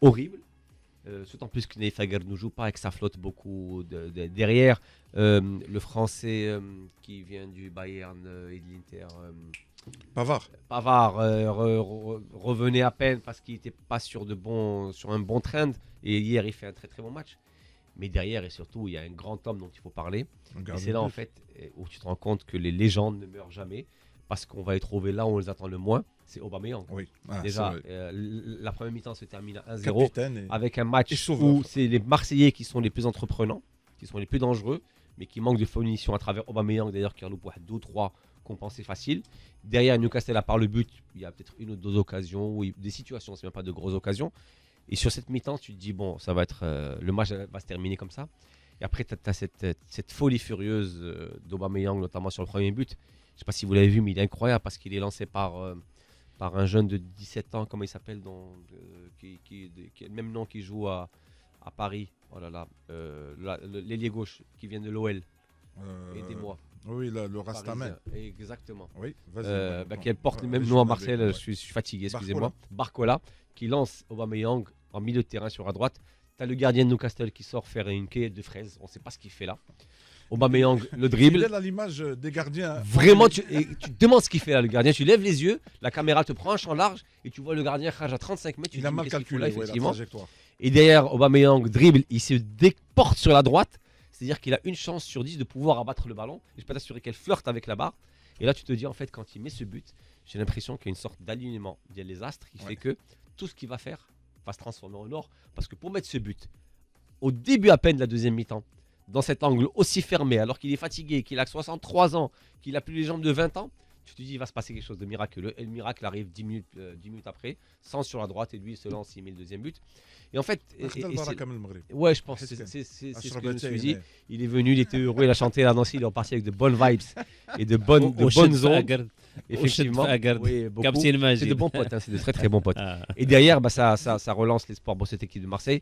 horrible. Surtout en plus que Neif Agard ne joue pas et que ça flotte beaucoup derrière. Le Français qui vient du Bayern et de l'Inter. Pavard revenait à peine parce qu'il n'était pas sur un bon trend et hier il fait un très très bon match. Mais derrière et surtout, il y a un grand homme dont il faut parler. Et c'est là en fait où tu te rends compte que les légendes ne meurent jamais parce qu'on va les trouver là où on les attend le moins. C'est Aubameyang. Oui. Déjà, la première mi-temps se termine à 1-0 avec un match où c'est les Marseillais qui sont les plus entreprenants, qui sont les plus dangereux, mais qui manquent de finition à travers Aubameyang d'ailleurs qui en loupe 2 ou 3 compensés faciles. Derrière Newcastle, à part le but, il y a peut-être une ou deux occasions, ou des situations, c'est même pas de grosses occasions. Et sur cette mi-temps, tu te dis, bon, ça va être le match va se terminer comme ça. Et après, tu as cette folie furieuse d'Aubameyang, notamment sur le premier but. Je ne sais pas si vous l'avez vu, mais il est incroyable parce qu'il est lancé par un jeune de 17 ans, comment il s'appelle, qui a le même nom qui joue à Paris. Oh là là, l'ailier gauche qui vient de l'OL. Aidez-moi. Oui, le Rastaman. Exactement. Oui, vas-y. Qui porte le même nom à Marseille, je suis fatigué, excusez-moi. Barcola, qui lance Aubameyang en milieu de terrain sur la droite. Tu as le gardien de Newcastle qui sort faire une quai de fraise, on ne sait pas ce qu'il fait là. Aubameyang, le dribble. Il est à l'image des gardiens. Vraiment, tu te demandes ce qu'il fait là, le gardien. Tu lèves les yeux, la caméra te prend un champ large et tu vois le gardien à 35 mètres. Il a mal calculé là, effectivement. la trajectoire. Et derrière, Aubameyang dribble, il se déporte sur la droite. C'est-à-dire qu'il a une chance sur 10 de pouvoir abattre le ballon. Et je peux t'assurer qu'elle flirte avec la barre. Et là, tu te dis, en fait, quand il met ce but, j'ai l'impression qu'il y a une sorte d'alignement. Il y a les astres qui fait que tout ce qu'il va faire va se transformer en or. Parce que pour mettre ce but, au début à peine de la deuxième mi-temps, dans cet angle aussi fermé, alors qu'il est fatigué, qu'il a 63 ans, qu'il a plus les jambes de 20 ans, tu te dis, il va se passer quelque chose de miraculeux. Et le miracle arrive 10 minutes après, sans sur la droite, et lui, il se lance, il met le deuxième but. Et en fait, ouais, je pense que c'est ce que je me suis dit. Il est venu, il était heureux, il a chanté à Nancy, il est reparti avec de bonnes vibes et de bonnes ondes. Effectivement, oui, c'est de bons potes, hein, c'est de très très bons potes. Et derrière, ça relance l'espoir pour cette équipe de Marseille,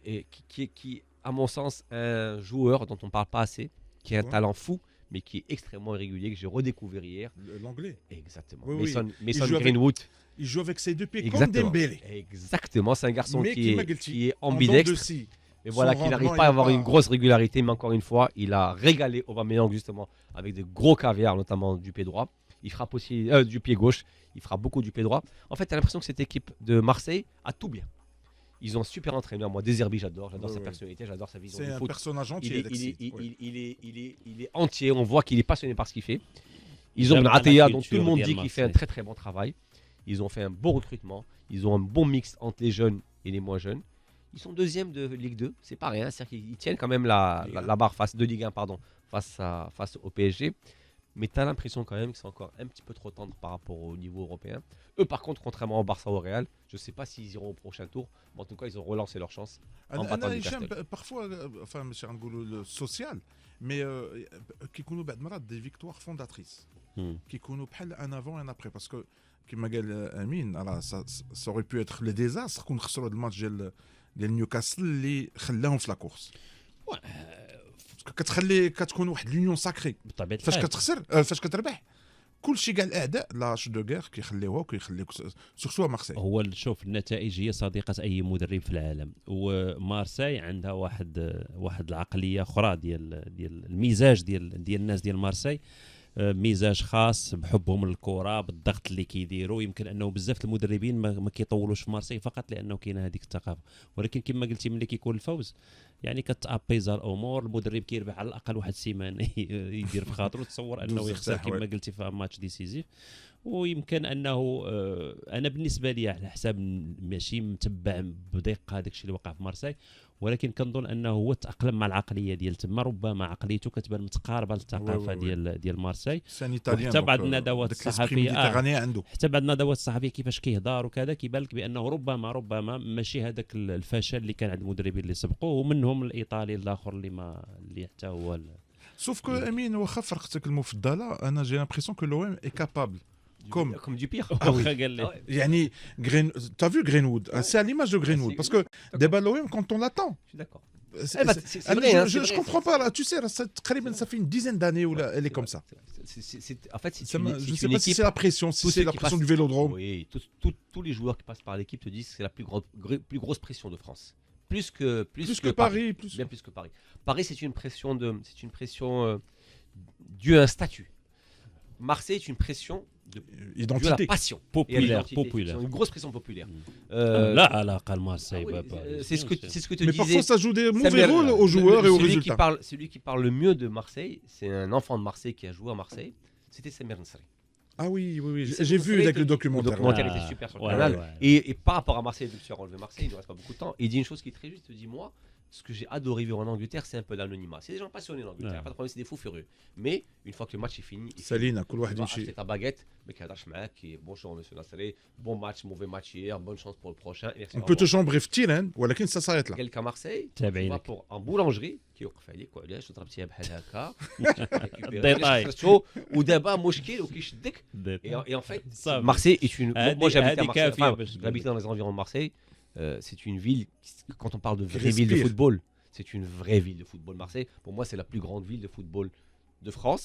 et qui à mon sens, un joueur dont on ne parle pas assez, qui a un talent fou, mais qui est extrêmement irrégulier, que j'ai redécouvert hier. L'anglais. Exactement. Oui, Mason Greenwood. Il joue avec ses deux pieds comme Dembélé. Exactement, c'est un garçon qui est ambidextre. Mais voilà, qu'il n'arrive pas à avoir une grosse régularité, mais encore une fois, il a régalé Aubameyang justement avec de gros caviar, notamment du pied droit. Il frappe aussi du pied gauche, il frappe beaucoup du pied droit. En fait, tu as l'impression que cette équipe de Marseille a tout bien. Ils ont un super entraîneur, moi, Deserbi, j'adore sa personnalité, j'adore sa vision du foot. C'est un personnage entier. Il est entier, on voit qu'il est passionné par ce qu'il fait. Ils ont Ateya, dont tout le monde dit qu'il fait un très très bon travail. Ils ont fait un bon recrutement, ils ont un bon mix entre les jeunes et les moins jeunes. Ils sont deuxième de Ligue 2, c'est pas rien, c'est-à-dire qu'ils tiennent quand même la barre de Ligue 1, face au PSG. Mais tu as l'impression quand même que c'est encore un petit peu trop tendre par rapport au niveau européen. Eux, par contre, contrairement au Barça ou au Real, je ne sais pas s'ils iront au prochain tour, mais en tout cas, ils ont relancé leur chance en battant Newcastle. Parfois, enfin, monsieur Angoulou, le social, mais qui connaissent des victoires fondatrices, qui connaissent un avant et un après, parce que comme dit Amine, ça aurait pu être le désastre qu'on خسروا le match de Newcastle اللي خلاهم في la course. كتكون واحد لونيون ساكري فاش كتخسر فاش كتربح كلشي كاع الاعداء لاش دو غير كيخليوها وكيخليوك سورتو مارسيل. هو شوف النتائج هي صديقه اي مدرب في العالم، ومارسيل عندها واحد العقليه اخرى ديال المزاج ديال الناس ديال مارسيل. ميزاج خاص بحبهم للكره بالضغط اللي كيديروا. يمكن انه بزاف المدربين ما كيطولوش في مارسي فقط لانه كاينه هذيك الثقافه، ولكن كما قلتي ملي كيكون الفوز يعني كتابيزا الامور. المدرب كيربح على الاقل واحد السيمانه يدير في خاطره، تصور انه يخسر كما قلتي في ماتش ديسيزيف. ويمكن انه انا بالنسبه لي على حساب ماشي متبع بدقه هذاك الشيء اللي وقع في مارسي، ولكن كنظن انه هو تاقلم مع العقليه ديال تما، ربما عقليته كتبان متقاربه للثقافه ديال مارسي. حتى بعض الندوات الصحفيه حتى بعض الندوات الصحفيه كيفاش كيهضر وكذا كيبان لك بانه ربما ماشي هذاك الفشل اللي كان عند المدربين اللي سبقوه، ومنهم الايطالي الاخر اللي حتى هو سوف كو امين واخا فرقتك المفضله انا جي لامبريسيون كو لو ام اي كابابل comme du pire. يعني t'as vu Greenwood, c'est à l'image de Greenwood parce que Dembélé l'OM quand on l'attend. Je suis d'accord. Je comprends pas là, tu sais ça fait une dizaine d'années où elle est comme ça. En fait, je ne sais pas si c'est la pression, si c'est la pression du Vélodrome. Oui, tous les joueurs qui passent par l'équipe te disent que c'est la plus grosse pression de France. Plus que Paris, bien plus que Paris. Paris c'est une pression due à un statut. Marseille est une pression due à la passion populaire. Une grosse pression populaire. Là, à la calme, c'est ce que te disais. Mais parfois ça joue des mauvais rôles aux joueurs et aux résultats. Celui qui parle le mieux de Marseille, c'est un enfant de Marseille qui a joué à Marseille. C'était Samir Nasri. Ah oui, j'ai vu avec le documentaire. Le documentaire était super sur le canal. Et par rapport à Marseille, vu que tu as relevé Marseille, il ne reste pas beaucoup de temps. Il dit une chose qui est très juste. Il dit moi, ce que j'ai adoré vivre en Angleterre, c'est un peu l'anonymat. C'est des gens passionnés en Angleterre, pas de problème, c'est des fous furieux. Mais une fois que le match est fini, tu vas acheter ta baguette, mais qui est bonjour monsieur Nasri, bon match, mauvais match hier, bonne chance pour le prochain. On peut te chambrer فتيران ولكن ça s'arrête là. Quelqu'un à Marseille, tu vas pour en boulangerie qui يوقف عليك وعلاش ضربتيها بحال هكا ودابا مشكل وكيشدك. Et en fait, Marseille est une moi j'habite à Marseille, j'habite dans les environs de Marseille. C'est une ville, quand on parle de vraie ville de football, c'est une vraie ville de football. Marseille, pour moi, c'est la plus grande ville de football de France,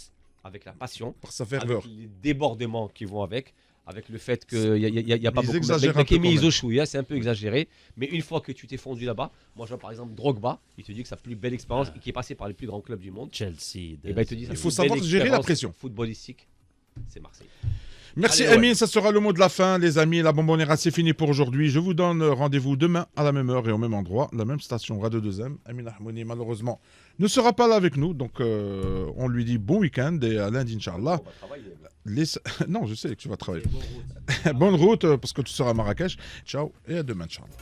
avec la passion, par sa ferveur, avec les débordements qui vont avec le fait qu'il n'y a pas beaucoup de c'est un peu exagéré, mais une fois que tu t'es fondu là-bas, moi je vois par exemple Drogba, il te dit que sa plus belle expérience, qui est passé par les plus grands clubs du monde, Chelsea, et ben, il te dit, il faut savoir gérer la pression footballistique, c'est Marseille. Merci Amine, ça sera le mot de la fin les amis, la bonbonnière c'est fini pour aujourd'hui. Je vous donne rendez-vous demain à la même heure et au même endroit, la même station Radio 2M. Amine Ahmouni malheureusement ne sera pas là avec nous, donc on lui dit bon week-end et à lundi Inch'Allah. Non, je sais que tu vas travailler. Bonne route parce que tu seras à Marrakech. Ciao et à demain Inch'Allah.